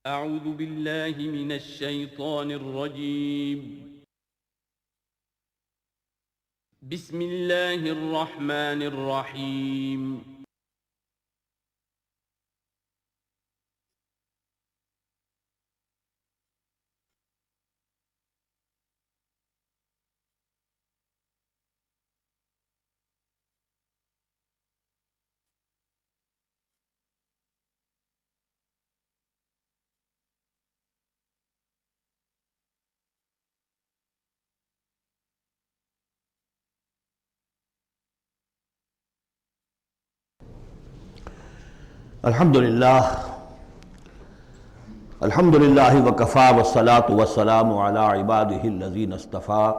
اعوذ باللہ من الشیطان الرجیم بسم اللہ الرحمن الرحیم الحمدللہ وکفا والصلاة والسلام علی عبادہ الذین اصطفیٰ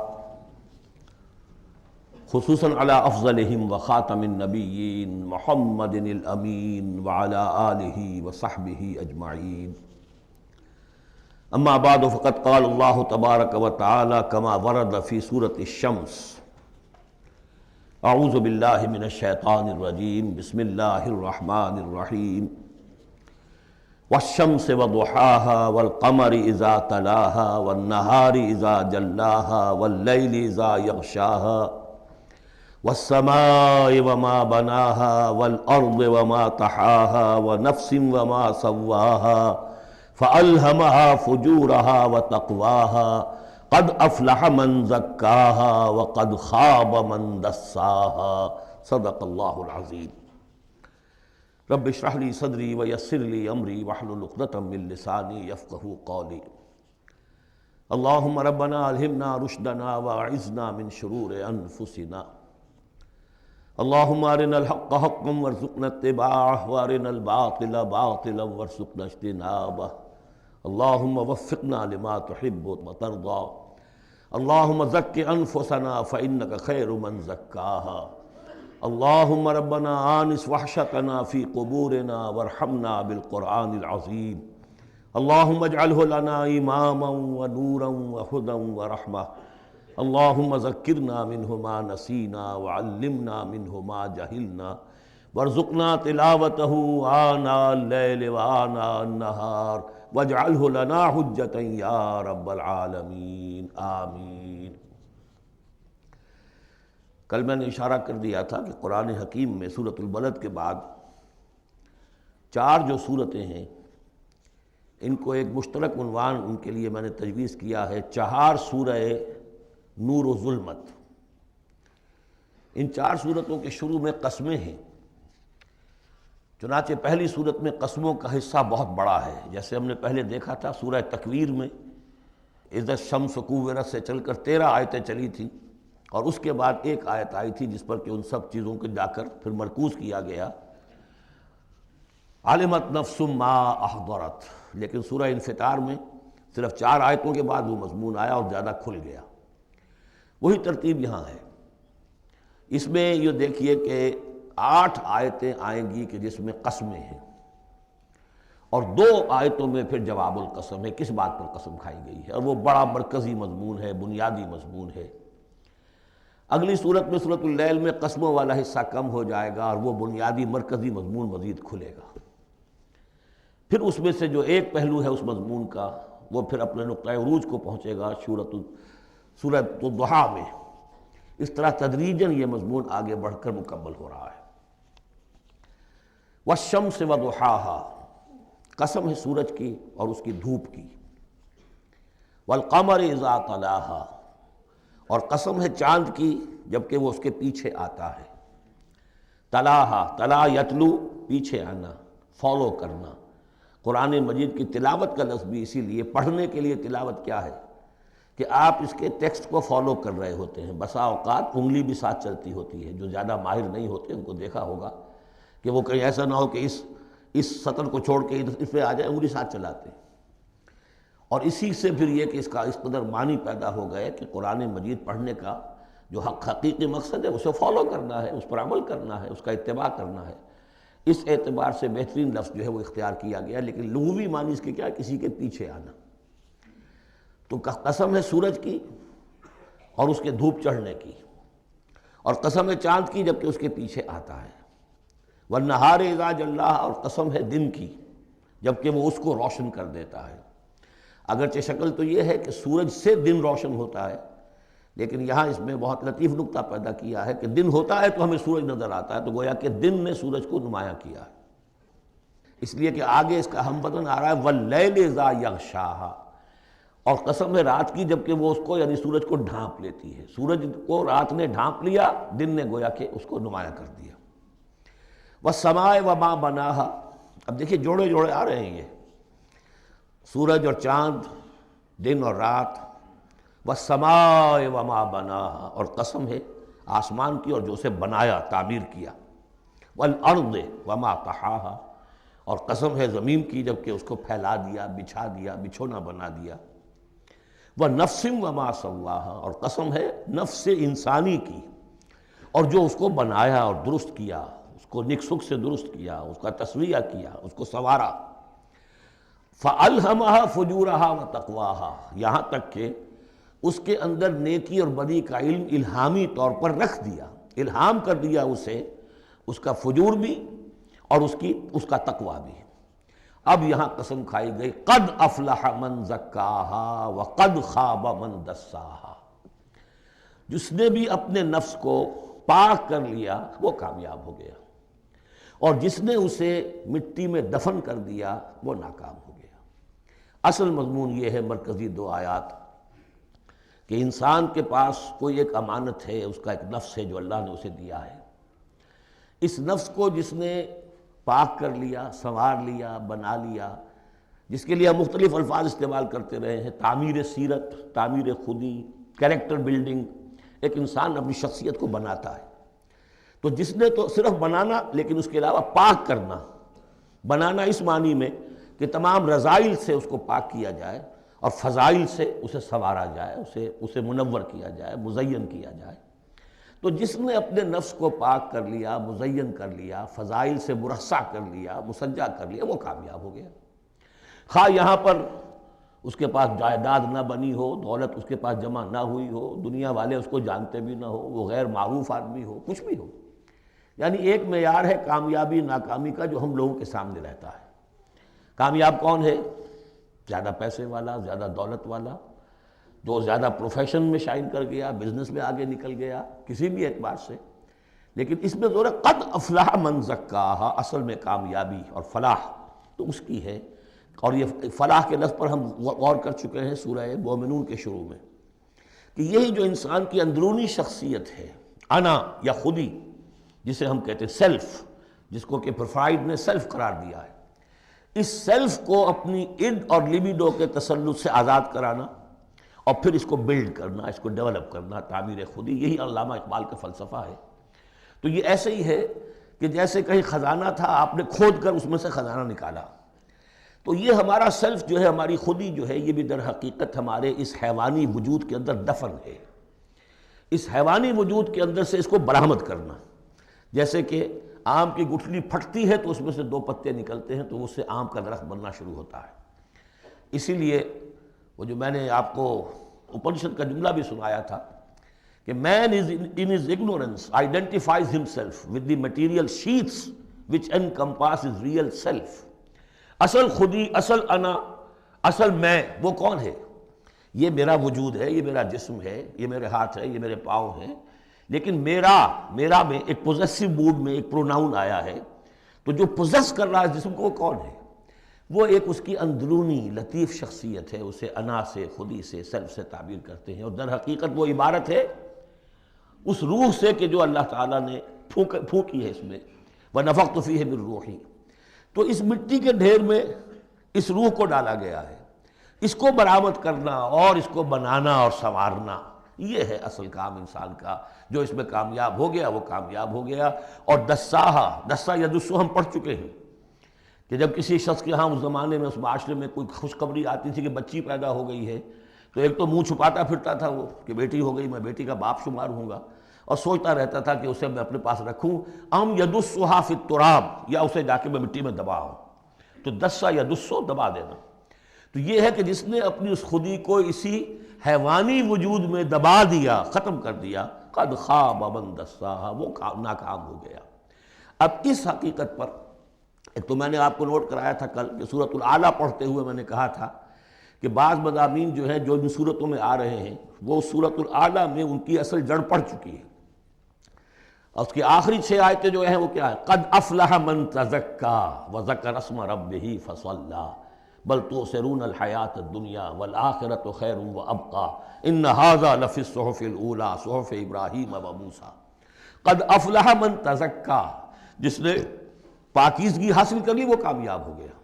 خصوصاً علی افضلہم وخاتم النبیین محمد الامین وعلی آلہ وصحبہ اجمعین اما بعد فقد قال اللہ تبارک وتعالی کما ورد فی سورة الشمس اعوذ باللہ من الشیطان الرجیم بسم اللہ الرحمن الرحیم والشمس وضحاها والقمر اذا تلاها والنهار اذا جلاها واللیل اذا یغشاها والسماء وما بناها والارض وما طحاها ونفس وما سواها فألهمها فجورها وتقواها قد افلح من زکاها وقد خاب من دساها صدق اللہ العظیم رب اشرح لي صدری ویسر لي امری واحلل عقدۃ من لسانی یفقہوا قولی اللہم ربنا الہمنا رشدنا واعذنا من شرور انفسنا اللہم ارنا الحق حقا وارزقنا اتباعہ وارنا الباطل باطلا وارزقنا اجتنابہ اللہم وفقنا لما تحب وترضى اللہم زک انفسنا فإنک خیر من زکاها اللہم ربنا آنس وحشتنا فی قبورنا وارحمنا بالقرآن العظیم اللہم اجعلہ لنا اماما ونورا وہدا ورحمہ اللہم ذکرنا منہ ما نسینا وعلمنا منہ ما جہلنا وارزقنا تلاوتہ آناء اللیل وآناء النہار واجعلہ لنا حجتا یا رب العالمین آمین۔ کل میں نے اشارہ کر دیا تھا کہ قرآن حکیم میں سورۃ البلد کے بعد چار جو صورتیں ہیں ان کو ایک مشترک عنوان ان کے لیے میں نے تجویز کیا ہے چہار سورہ نور و ظلمت۔ ان چار صورتوں کے شروع میں قسمیں ہیں، چنانچہ پہلی صورت میں قسموں کا حصہ بہت بڑا ہے، جیسے ہم نے پہلے دیکھا تھا سورہ تکویر میں اذا الشمس کورت سے چل کر 13 آیتیں چلی تھیں، اور اس کے بعد ایک آیت آئی تھی جس پر کہ ان سب چیزوں کو جا کر پھر مرکوز کیا گیا علمت نفس ما احضرت، لیکن سورہ انفطار میں صرف 4 آیتوں کے بعد وہ مضمون آیا اور زیادہ کھل گیا۔ وہی ترتیب یہاں ہے۔ اس میں یہ دیکھیے کہ 8 آیتیں آئیں گی کہ جس میں قسمیں ہیں، اور 2 آیتوں میں پھر جواب القسم ہے، کس بات پر قسم کھائی گئی ہے، اور وہ بڑا مرکزی مضمون ہے، بنیادی مضمون ہے۔ اگلی صورت میں سورۃ اللیل میں قسموں والا حصہ کم ہو جائے گا اور وہ بنیادی مرکزی مضمون مزید کھلے گا۔ پھر اس میں سے جو ایک پہلو ہے اس مضمون کا وہ پھر اپنے نقطۂ عروج کو پہنچے گا سورۃ الضحیٰ میں۔ اس طرح تدریجاً یہ مضمون آگے بڑھ کر مکمل ہو رہا ہے۔ والشمس وضحاها، قسم ہے سورج کی اور اس کی دھوپ کی۔ والقمر اذا تلاها، اور قسم ہے چاند کی جبکہ وہ اس کے پیچھے آتا ہے۔ تلاہا، تلا یتلو، پیچھے آنا، فالو کرنا۔ قرآن مجید کی تلاوت کا لفظ بھی اسی لیے، پڑھنے کے لیے تلاوت کیا ہے کہ آپ اس کے ٹیکسٹ کو فالو کر رہے ہوتے ہیں۔ بسا اوقات انگلی بھی ساتھ چلتی ہوتی ہے، جو زیادہ ماہر نہیں ہوتے ان کو دیکھا ہوگا کہ وہ کہیں ایسا نہ ہو کہ اس سطر کو چھوڑ کے اس پہ آ جائے، انگلی ساتھ چلاتے ہیں۔ اور اسی سے پھر یہ کہ اس کا اس قدر معنی پیدا ہو گئے کہ قرآن مجید پڑھنے کا جو حقیقی مقصد ہے اسے فالو کرنا ہے، اس پر عمل کرنا ہے، اس کا اتباع کرنا ہے۔ اس اعتبار سے بہترین لفظ جو ہے وہ اختیار کیا گیا، لیکن لغوی معنی اس کے کیا ہے؟ کسی کے پیچھے آنا۔ تو قسم ہے سورج کی اور اس کے دھوپ چڑھنے کی، اور قسم ہے چاند کی جبکہ اس کے پیچھے آتا ہے۔ والنہار اذا جلاھا، اور قسم ہے دن کی جبکہ وہ اس کو روشن کر دیتا ہے۔ اگرچہ شکل تو یہ ہے کہ سورج سے دن روشن ہوتا ہے، لیکن یہاں اس میں بہت لطیف نکتہ پیدا کیا ہے کہ دن ہوتا ہے تو ہمیں سورج نظر آتا ہے، تو گویا کہ دن نے سورج کو نمایاں کیا ہے، اس لیے کہ آگے اس کا ہم بدن آ رہا ہے وَاللَّيْلِ إِذَا يَغْشَاهَا، اور قسم ہے رات کی جب کہ وہ اس کو یعنی سورج کو ڈھانپ لیتی ہے۔ سورج کو رات نے ڈھانپ لیا، دن نے گویا کہ اس کو نمایاں کر دیا۔ وَالسَّمَاءِ وَمَا بَنَاهَا، اب دیکھیے جوڑے جوڑے آ رہے ہیں یہ سورج اور چاند، دن اور رات۔ وَالسَّمَاءِ وَمَا بَنَاهَا، اور قسم ہے آسمان کی اور جو اسے بنایا، تعمیر کیا۔ وَالْأَرْضِ وَمَا طَحَاهَا، اور قسم ہے زمین کی جب کہ اس کو پھیلا دیا، بچھا دیا، بچھونا بنا دیا۔ وَنَفْسٍ وَمَا سَوَّاهَا، اور قسم ہے نفس انسانی کی اور جو اس کو بنایا اور درست کیا، اس کو نک سک سے درست کیا، اس کا تسویہ کیا، اس کو سنوارا۔ فَأَلْهَمَهَا فُجُورَهَا وَتَقْوَاهَا، یہاں تک کہ اس کے اندر نیکی اور بدی کا علم الہامی طور پر رکھ دیا، الہام کر دیا اسے، اس کا فجور بھی اور اس کا تقوی بھی۔ اب یہاں قسم کھائی گئی قد افلح من زکاہا وقد خاب من دساہا، جس نے بھی اپنے نفس کو پاک کر لیا وہ کامیاب ہو گیا، اور جس نے اسے مٹی میں دفن کر دیا وہ ناکام ہو گیا۔ اصل مضمون یہ ہے مرکزی دو آیات کہ انسان کے پاس کوئی ایک امانت ہے، اس کا ایک نفس ہے جو اللہ نے اسے دیا ہے۔ اس نفس کو جس نے پاک کر لیا، سنوار لیا، بنا لیا، جس کے لیے ہم مختلف الفاظ استعمال کرتے رہے ہیں، تعمیر سیرت، تعمیر خودی، کریکٹر بلڈنگ، ایک انسان اپنی شخصیت کو بناتا ہے۔ تو جس نے تو صرف بنانا، لیکن اس کے علاوہ پاک کرنا، بنانا اس معنی میں کہ تمام رذائل سے اس کو پاک کیا جائے اور فضائل سے اسے سنوارا جائے، اسے منور کیا جائے، مزین کیا جائے۔ تو جس نے اپنے نفس کو پاک کر لیا، مزین کر لیا، فضائل سے مرصع کر لیا، مسجع کر لیا، وہ کامیاب ہو گیا۔ خواہ یہاں پر اس کے پاس جائیداد نہ بنی ہو، دولت اس کے پاس جمع نہ ہوئی ہو، دنیا والے اس کو جانتے بھی نہ ہو، وہ غیر معروف آدمی ہو، کچھ بھی ہو، یعنی ایک معیار ہے کامیابی ناکامی کا جو ہم لوگوں کے سامنے رہتا ہے۔ کامیاب کون ہے؟ زیادہ پیسے والا، زیادہ دولت والا، جو زیادہ پروفیشن میں شائن کر گیا، بزنس میں آگے نکل گیا، کسی بھی اعتبار سے۔ لیکن اس میں زور ہے قد افلح من زکاہا، اصل میں کامیابی اور فلاح تو اس کی ہے۔ اور یہ فلاح کے لفظ پر ہم غور کر چکے ہیں سورہ مومنون کے شروع میں، کہ یہی جو انسان کی اندرونی شخصیت ہے، انا یا خودی، جسے ہم کہتے ہیں سیلف، جس کو کہ فروئڈ نے سیلف قرار دیا ہے، اس سیلف کو اپنی اڈ اور لیبیڈو کے تسلط سے آزاد کرانا اور پھر اس کو بلڈ کرنا، اس کو ڈیولپ کرنا، تعمیر خودی، یہی علامہ اقبال کا فلسفہ ہے۔ تو یہ ایسے ہی ہے کہ جیسے کہیں خزانہ تھا، آپ نے کھود کر اس میں سے خزانہ نکالا، تو یہ ہمارا سیلف جو ہے، ہماری خودی جو ہے، یہ بھی در حقیقت ہمارے اس حیوانی وجود کے اندر دفن ہے۔ اس حیوانی وجود کے اندر سے اس کو برآمد کرنا، جیسے کہ آم کی گٹھلی پھٹتی ہے تو اس میں سے دو پتے نکلتے ہیں تو اس سے آم کا درخت بننا شروع ہوتا ہے۔ اسی لیے وہ جو میں نے آپ کو اپنشد کا جملہ بھی سنایا تھا کہ man is in his ignorance identifies himself with the material sheaths which encompass his real self۔ اصل خودی، اصل انا، اصل میں وہ کون ہے؟ یہ میرا وجود ہے، یہ میرا جسم ہے، یہ میرے ہاتھ ہے، یہ میرے پاؤں ہیں، لیکن میرا میں ایک پوزیسو موڈ میں ایک پروناؤن آیا ہے، تو جو پوزیس کر رہا ہے جسم کو وہ کون ہے؟ وہ ایک اس کی اندرونی لطیف شخصیت ہے، اسے انا سے، خودی سے، سیلف سے تعبیر کرتے ہیں، اور در حقیقت وہ عبارت ہے اس روح سے کہ جو اللہ تعالیٰ نے پھونکی ہے اس میں، وَنَفَخْتُ فِيهِ مِن رُوحِي۔ تو اس مٹی کے ڈھیر میں اس روح کو ڈالا گیا ہے، اس کو برآمد کرنا اور اس کو بنانا اور سنوارنا، یہ ہے اصل کام انسان کا۔ جو اس میں کامیاب ہو گیا وہ کامیاب ہو گیا۔ اور دسا یدسو ہم پڑھ چکے ہیں کہ جب کسی شخص کے ہاں اس زمانے میں، اس معاشرے میں کوئی خوشخبری آتی تھی کہ بچی پیدا ہو گئی ہے، تو ایک تو منہ چھپاتا پھرتا تھا وہ کہ بیٹی ہو گئی، میں بیٹی کا باپ شمار ہوں گا، اور سوچتا رہتا تھا کہ اسے میں اپنے پاس رکھوں، ام یدسھا فی التراب، یا اسے جا کے میں مٹی میں دباؤں۔ تو دسا یدسو دبا دینا، تو یہ ہے کہ جس نے اپنی اس خودی کو اسی حیوانی وجود میں دبا دیا، ختم کر دیا، قد خاب من دساہا، وہ ناکام ہو گیا۔ اب اس حقیقت پر ایک تو میں نے آپ کو نوٹ کرایا تھا کل کہ سورۃ الاعلیٰ پڑھتے ہوئے میں نے کہا تھا کہ بعض مضامین جو ہیں جو ان صورتوں میں آ رہے ہیں وہ سورۃ الاعلیٰ میں ان کی اصل جڑ پڑ چکی ہے، اور اس کی آخری 6 آیتیں جو ہیں وہ کیا ہے؟ قد افلح من تزکا وذکر اسم ربہ فصلی بل تؤثرون الحیاۃ الدنیا والآخرۃ خیر وابقی ان ھذا لفی الصحف الاولی صحف ابراہیم وموسیٰ۔ قد افلح من تزکا، جس نے پاکیزگی حاصل کر لی وہ کامیاب ہو گیا۔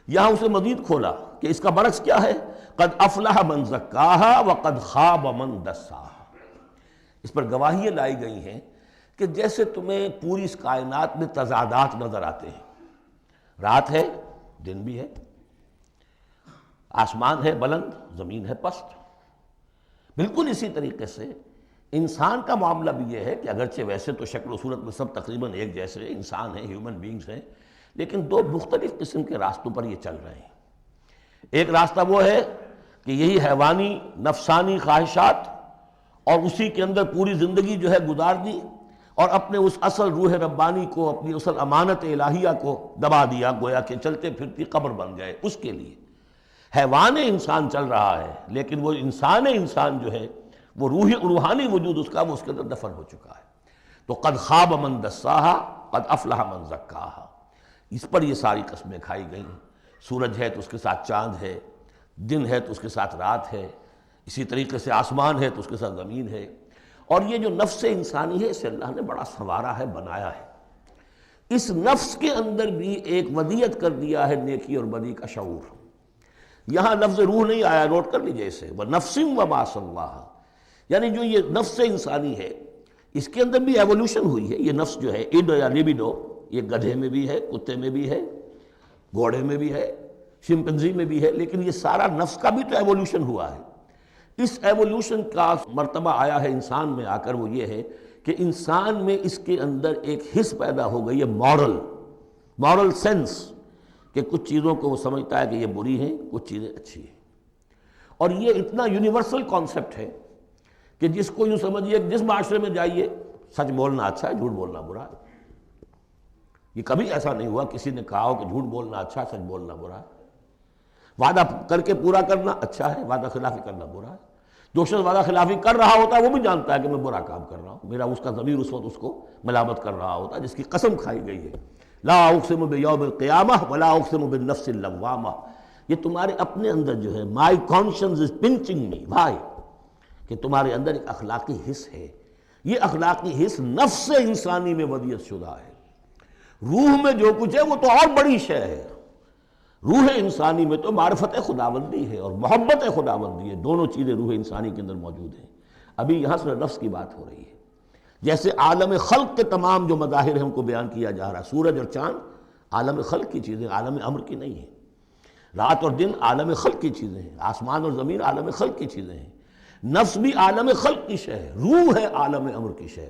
یہاں اسے مزید کھولا کہ اس کا برعکس کیا ہے؟ قد افلح من زکاہا وقد خاب من دساہا۔ اس پر گواہیاں لائی گئی ہیں کہ جیسے تمہیں پوری اس کائنات میں تضادات نظر آتے ہیں، رات ہے دن بھی ہے، آسمان ہے بلند زمین ہے پست، بالکل اسی طریقے سے انسان کا معاملہ بھی یہ ہے کہ اگرچہ ویسے تو شکل و صورت میں سب تقریباً ایک جیسے انسان ہیں، ہیومن بینگز ہیں، لیکن 2 مختلف قسم کے راستوں پر یہ چل رہے ہیں۔ ایک راستہ وہ ہے کہ یہی حیوانی نفسانی خواہشات اور اسی کے اندر پوری زندگی جو ہے گزار دی اور اپنے اس اصل روح ربانی کو، اپنی اصل امانت الہیہ کو دبا دیا، گویا کہ چلتے پھرتی قبر بن گئے۔ اس کے لیے حیوان انسان چل رہا ہے، لیکن وہ انسان جو ہے وہ روحانی وجود اس کا وہ اس کے اندر دفن ہو چکا ہے۔ تو قد خاب من دساہا قد افلح من زکاہا، اس پر یہ ساری قسمیں کھائی گئیں۔ سورج ہے تو اس کے ساتھ چاند ہے، دن ہے تو اس کے ساتھ رات ہے، اسی طریقے سے آسمان ہے تو اس کے ساتھ زمین ہے، اور یہ جو نفس انسانی ہے اسے اللہ نے بڑا سنوارا ہے، بنایا ہے۔ اس نفس کے اندر بھی ایک ودیت کر دیا ہے نیکی اور بدی کا شعور۔ یہاں لفظ روح نہیں آیا، نوٹ کر لیجئے اسے، وَنَفْسٍ وَمَا سَوَّاهَا، یعنی جو یہ نفس انسانی ہے اس کے اندر بھی ایولیوشن ہوئی ہے۔ یہ نفس جو ہے ایڈو یا لیبیڈو، یہ گدھے میں بھی ہے، کتے میں بھی ہے، گھوڑے میں بھی ہے، شمپنزی میں بھی ہے، لیکن یہ سارا نفس کا بھی تو ایولیوشن ہوا ہے۔ اس ایولیوشن کا مرتبہ آیا ہے انسان میں آ کر، وہ یہ ہے کہ انسان میں اس کے اندر ایک حس پیدا ہو گئی ہے، مورل سینس، کہ کچھ چیزوں کو وہ سمجھتا ہے کہ یہ بری ہیں، کچھ چیزیں اچھی ہیں۔ اور یہ اتنا یونیورسل کانسیپٹ ہے کہ جس کو یوں سمجھیے کہ جس معاشرے میں جائیے سچ بولنا اچھا ہے، جھوٹ بولنا برا ہے۔ یہ کبھی ایسا نہیں ہوا کسی نے کہا ہو کہ جھوٹ بولنا اچھا ہے، سچ بولنا برا ہے۔ وعدہ کر کے پورا کرنا اچھا ہے، وعدہ خلافی کرنا برا ہے۔ جو شخص وعدہ خلافی کر رہا ہوتا ہے وہ بھی جانتا ہے کہ میں برا کام کر رہا ہوں، میرا اس کا ضمیر اس وقت اس کو ملامت کر رہا ہوتا ہے، جس کی قسم کھائی گئی ہے۔ لا اقسم بیوم القیامہ ولا اقسم بالنفس اللوامہ، یہ تمہارے اپنے اندر جو ہے مائی کانشنس از پنچنگ می، بھائی، کہ تمہارے اندر ایک اخلاقی حس ہے۔ یہ اخلاقی حس نفس انسانی میں ودیت شدہ ہے۔ روح میں جو کچھ ہے وہ تو اور بڑی شے ہے۔ روح انسانی میں تو معرفت خداوندی ہے اور محبت خداوندی ہے، دونوں چیزیں روح انسانی کے اندر موجود ہیں۔ ابھی یہاں سے نفس کی بات ہو رہی ہے۔ جیسے عالم خلق کے تمام جو مظاہر ہیں ان کو بیان کیا جا رہا ہے، سورج اور چاند عالم خلق کی چیزیں، عالم امر کی نہیں ہیں۔ رات اور دن عالم خلق کی چیزیں ہیں، آسمان اور زمین عالم خلق کی چیزیں ہیں۔ نفس بھی عالم خلق کی شے ہے، روح ہے عالم امر کی شے۔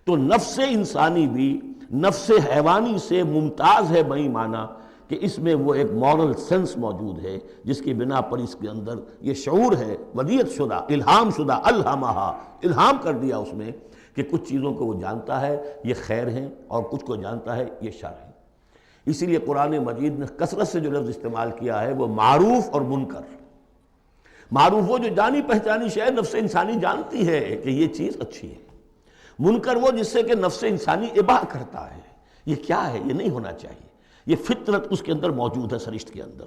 تو نفس انسانی بھی نفس حیوانی سے ممتاز ہے بئی معنی کہ اس میں وہ ایک مورل سینس موجود ہے جس کی بنا پر اس کے اندر یہ شعور ہے، ودیت شدہ، الہام شدہ، الہمہا، الہام کر دیا اس میں کہ کچھ چیزوں کو وہ جانتا ہے یہ خیر ہیں اور کچھ کو جانتا ہے یہ شر ہے۔ اسی لیے قرآن مجید نے کثرت سے جو لفظ استعمال کیا ہے وہ معروف اور منکر۔ معروف وہ جو جانی پہچانی شے نفس انسانی جانتی ہے کہ یہ چیز اچھی ہے، منکر وہ جس سے کہ نفس انسانی اباح کرتا ہے یہ کیا ہے، یہ نہیں ہونا چاہیے، یہ فطرت اس کے اندر موجود ہے سرشت کے اندر۔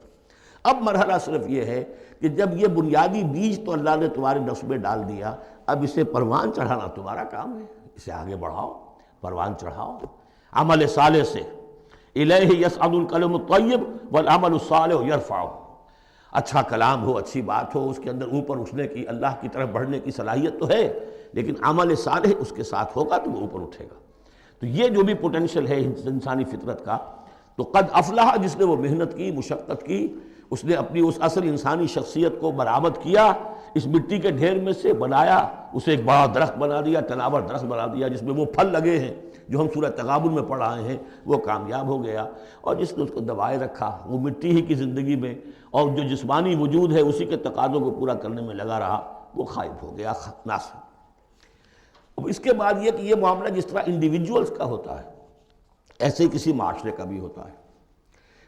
اب مرحلہ صرف یہ ہے کہ جب یہ بنیادی بیج تو اللہ نے تمہارے نفس میں ڈال دیا، اب اسے پروان چڑھانا تمہارا کام ہے، اسے آگے بڑھاؤ، پروان چڑھاؤ عمل صالح سے۔ الیہ یصعد الکلم الطیب والعمل الصالح یرفعہ، اچھا کلام ہو، اچھی بات ہو، اس کے اندر اوپر اٹھنے کی، اللہ کی طرف بڑھنے کی صلاحیت تو ہے، لیکن عمل صالح اس کے ساتھ ہوگا تو وہ اوپر اٹھے گا۔ تو یہ جو بھی پوٹینشل ہے انسانی فطرت کا، تو قد افلح جس نے وہ محنت کی، مشقت کی، اس نے اپنی اس اصل انسانی شخصیت کو برآمد کیا، اس مٹی کے ڈھیر میں سے بنایا، اسے ایک بڑا درخت بنا دیا، تناور درخت بنا دیا جس میں وہ پھل لگے ہیں جو ہم سورہ تغابن میں پڑھ رہے ہیں، وہ کامیاب ہو گیا۔ اور جس نے اس کو دبائے رکھا وہ مٹی ہی کی زندگی میں، اور جو جسمانی وجود ہے اسی کے تقاضوں کو پورا کرنے میں لگا رہا، وہ غائب ہو گیا، ناصر۔ اب اس کے بعد یہ کہ یہ معاملہ جس طرح انڈیویجولز کا ہوتا ہے ایسے ہی کسی معاشرے کا بھی ہوتا ہے۔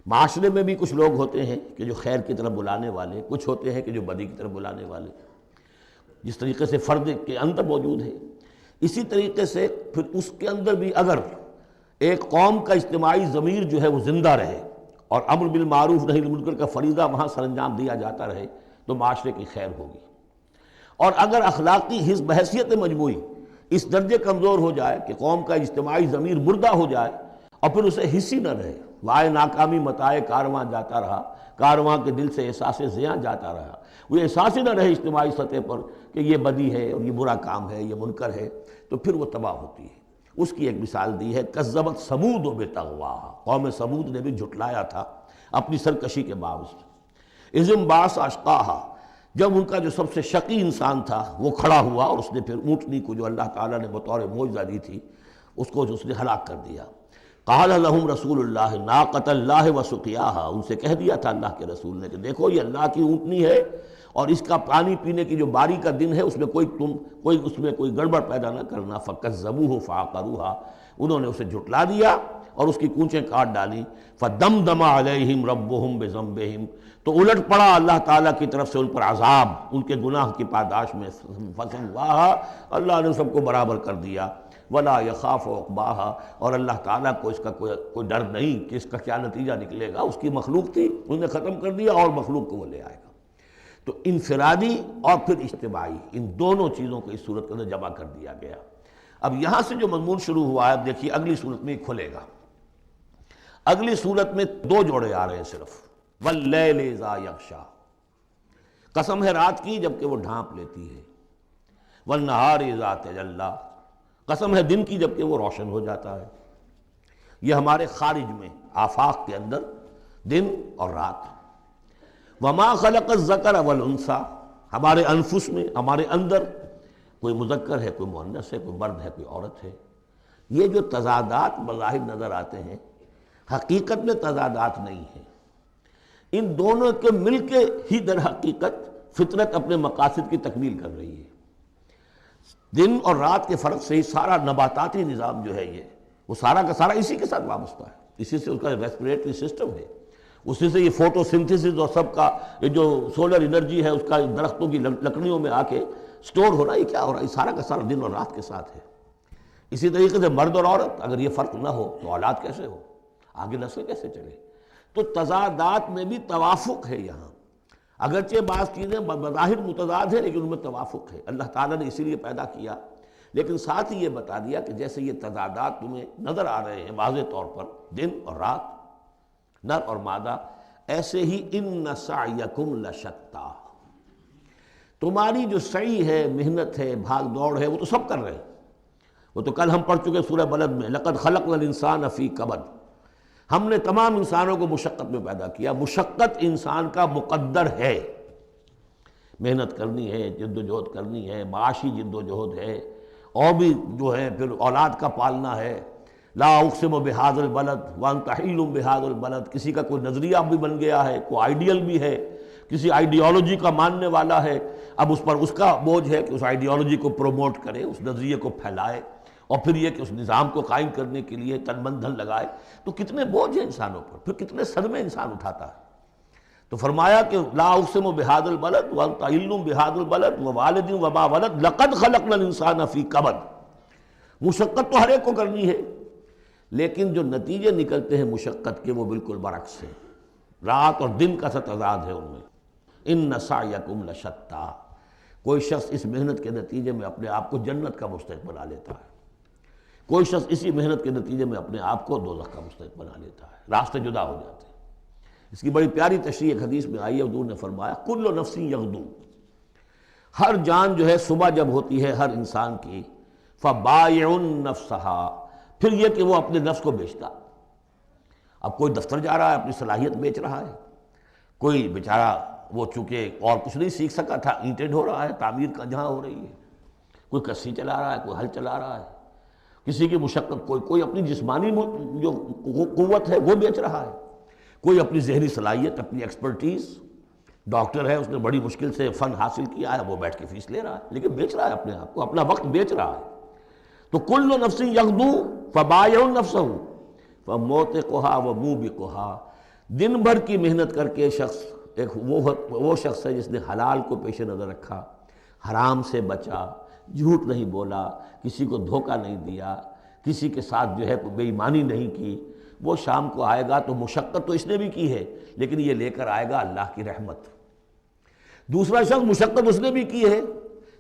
معاشرے میں بھی کچھ لوگ ہوتے ہیں کہ جو خیر کی طرف بلانے والے، کچھ ہوتے ہیں کہ جو بدی کی طرف بلانے والے، جس طریقے سے فرد کے اندر موجود ہے، اسی طریقے سے پھر اس کے اندر بھی اگر ایک قوم کا اجتماعی ضمیر جو ہے وہ زندہ رہے اور امر بالمعروف نہی عن المنکر کا فریضہ وہاں سر انجام دیا جاتا رہے تو معاشرے کی خیر ہوگی۔ اور اگر اخلاقی حزب بحیثیت مجموعی اس درجے کمزور ہو جائے کہ قوم کا اجتماعی ضمیر مردہ ہو جائے اور پھر اسے حص ہی نہ رہے، وائے ناکامی متائے کارواں جاتا رہا، کارواں کے دل سے احساس زیاں جاتا رہا، وہ احساس ہی نہ رہے اجتماعی سطح پر کہ یہ بدی ہے اور یہ برا کام ہے، یہ منکر ہے، تو پھر وہ تباہ ہوتی ہے۔ اس کی ایک مثال دی ہے، کذبت ثمود بطغواہا، قوم ثمود نے بھی جھٹلایا تھا اپنی سرکشی کے باوجود۔ اذ انبعث اشقاہا، جب ان کا جو سب سے شقی انسان تھا وہ کھڑا ہوا اور اس نے پھر اونٹنی کو جو اللہ تعالیٰ نے بطور معجزہ دی تھی اس کو اس نے ہلاک کر دیا۔ قال لهم رسول اللہ ناقۃ اللہ وسقیاہا، ان سے کہہ دیا تھا اللہ کے رسول نے کہ دیکھو یہ اللہ کی اونٹنی ہے اور اس کا پانی پینے کی جو باری کا دن ہے اس میں کوئی گڑبڑ پیدا نہ کرنا۔ فکذبوہ فعقروہا، انہوں نے اسے جھٹلا دیا اور اس کی کونچیں کاٹ ڈالی۔ فدمدم علیہم ربہم بذنبہم، تو الٹ پڑا اللہ تعالیٰ کی طرف سے ان پر عذاب ان کے گناہ کی پاداش میں، فسواہا، اللہ نے سب کو برابر کر دیا۔ ولا یخاف عقباہا، اور اللہ تعالیٰ کو اس کا کوئی ڈر نہیں کہ اس کا کیا نتیجہ نکلے گا، اس کی مخلوق تھی انہوں نے ختم کر دیا اور مخلوق کو وہ لے آئے گا۔ تو انفرادی اور پھر اجتماعی، ان دونوں چیزوں کو اس صورت کے اندر جمع کر دیا گیا۔ اب یہاں سے جو مضمون شروع ہوا ہے، اب دیکھیے اگلی صورت میں کھلے گا۔ اگلی صورت میں دو جوڑے آ رہے ہیں صرف، واللیل اذا یغشا، قسم ہے رات کی جبکہ وہ ڈھانپ لیتی ہے، والنہار اذا تجلی، قسم ہے دن کی جبکہ وہ روشن ہو جاتا ہے۔ یہ ہمارے خارج میں آفاق کے اندر دن اور رات۔ وما خلق الذکر والانثی، ہمارے انفس میں، ہمارے اندر کوئی مذکر ہے، کوئی مؤنث ہے، کوئی مرد ہے، کوئی عورت ہے۔ یہ جو تضادات بظاہر نظر آتے ہیں حقیقت میں تضادات نہیں ہیں، ان دونوں کے مل کے ہی در حقیقت فطرت اپنے مقاصد کی تکمیل کر رہی ہے۔ دن اور رات کے فرق سے ہی سارا نباتاتی نظام جو ہے یہ وہ سارا کا سارا اسی کے ساتھ وابستہ ہے، اسی سے اس کا ریسپریٹری سسٹم ہے، اسی سے یہ فوٹو سنتھسس اور سب کا یہ جو سولر انرجی ہے اس کا درختوں کی لکڑیوں میں آ کے سٹور ہو رہا ہے، یہ کیا ہو رہا ہے، یہ سارا کا سارا دن اور رات کے ساتھ ہے۔ اسی طریقے سے مرد اور عورت، اگر یہ فرق نہ ہو تو اولاد کیسے ہو، آگے نسل کیسے چلے؟ تو تضادات میں بھی توافق ہے یہاں، اگرچہ بعض چیزیں بظاہر متضاد ہیں لیکن ان میں توافق ہے، اللہ تعالیٰ نے اسی لیے پیدا کیا، لیکن ساتھ ہی یہ بتا دیا کہ جیسے یہ تضادات تمہیں نظر آ رہے ہیں واضح طور پر، دن اور رات، نر اور مادہ، ایسے ہی ان سعیکم لشتی، تمہاری جو سعی ہے، محنت ہے، بھاگ دوڑ ہے، وہ تو سب کر رہے ہیں۔ وہ تو کل ہم پڑھ چکے سورہ بلد میں، لقد خلقنا الانسان فی کبد، ہم نے تمام انسانوں کو مشقت میں پیدا کیا۔ مشقت انسان کا مقدر ہے، محنت کرنی ہے، جد و جہد کرنی ہے، معاشی جد و جہد ہے، اور بھی جو ہے پھر اولاد کا پالنا ہے۔ لا اقسم بہذا البلد وانت حل بہذا البلد، کسی کا کوئی نظریہ بھی بن گیا ہے، کوئی آئیڈیل بھی ہے، کسی آئیڈیالوجی کا ماننے والا ہے، اب اس پر اس کا بوجھ ہے کہ اس آئیڈیالوجی کو پروموٹ کرے، اس نظریے کو پھیلائے، اور پھر یہ کہ اس نظام کو قائم کرنے کے لیے تن من دھن لگائے۔ تو کتنے بوجھ ہیں انسانوں پر، پھر کتنے صدمے انسان اٹھاتا ہے۔ تو فرمایا کہ لا اقسم بہذا البلد وانت حل بہذا البلد ووالد وما ولد لقد خلقنا الانسان فی کبد، مشقت تو ہر ایک کو کرنی ہے، لیکن جو نتیجے نکلتے ہیں مشقت کے وہ بالکل برعکس ہیں، رات اور دن کا سا تضاد ہے ان میں۔ ان سعیکم لشتی، کوئی شخص اس محنت کے نتیجے میں اپنے آپ کو جنت کا مستحق بنا لیتا ہے، کوئی شخص اسی محنت کے نتیجے میں اپنے آپ کو دوزخ کا مستحق بنا لیتا ہے، راستے جدا ہو جاتے ہیں۔ اس کی بڑی پیاری تشریح ایک حدیث میں آئی ہے، حضور نے فرمایا کل نفس یغدو، ہر جان جو ہے صبح جب ہوتی ہے ہر انسان کی، فبائع نفسہا، پھر یہ کہ وہ اپنے نفس کو بیچتا۔ اب کوئی دفتر جا رہا ہے اپنی صلاحیت بیچ رہا ہے، کوئی بیچارہ وہ چونکہ اور کچھ نہیں سیکھ سکا تھا، اینٹیں ڈھو رہا ہے، تعمیر کا جہاں ہو رہی ہے، کوئی کسی چلا رہا ہے، کوئی ہل چلا رہا ہے، کسی کی مشقت، کوئی اپنی جسمانی جو قوت ہے وہ بیچ رہا ہے، کوئی اپنی ذہنی صلاحیت، اپنی ایکسپرٹیز، ڈاکٹر ہے اس نے بڑی مشکل سے فن حاصل کیا ہے، وہ بیٹھ کے فیس لے رہا ہے، لیکن بیچ رہا ہے اپنے آپ کو، اپنا وقت بیچ رہا ہے۔ تو کل نفس یغدو فبائع نفسہ فموتقھا وموبقھا، دن بھر کی محنت کر کے شخص ایک وہ شخص ہے جس نے حلال کو پیش نظر رکھا، حرام سے بچا، جھوٹ نہیں بولا، کسی کو دھوکہ نہیں دیا، کسی کے ساتھ جو ہے بے ایمانی نہیں کی، وہ شام کو آئے گا تو مشقت تو اس نے بھی کی ہے لیکن یہ لے کر آئے گا اللہ کی رحمت۔ دوسرا شخص مشقت اس نے بھی کی ہے،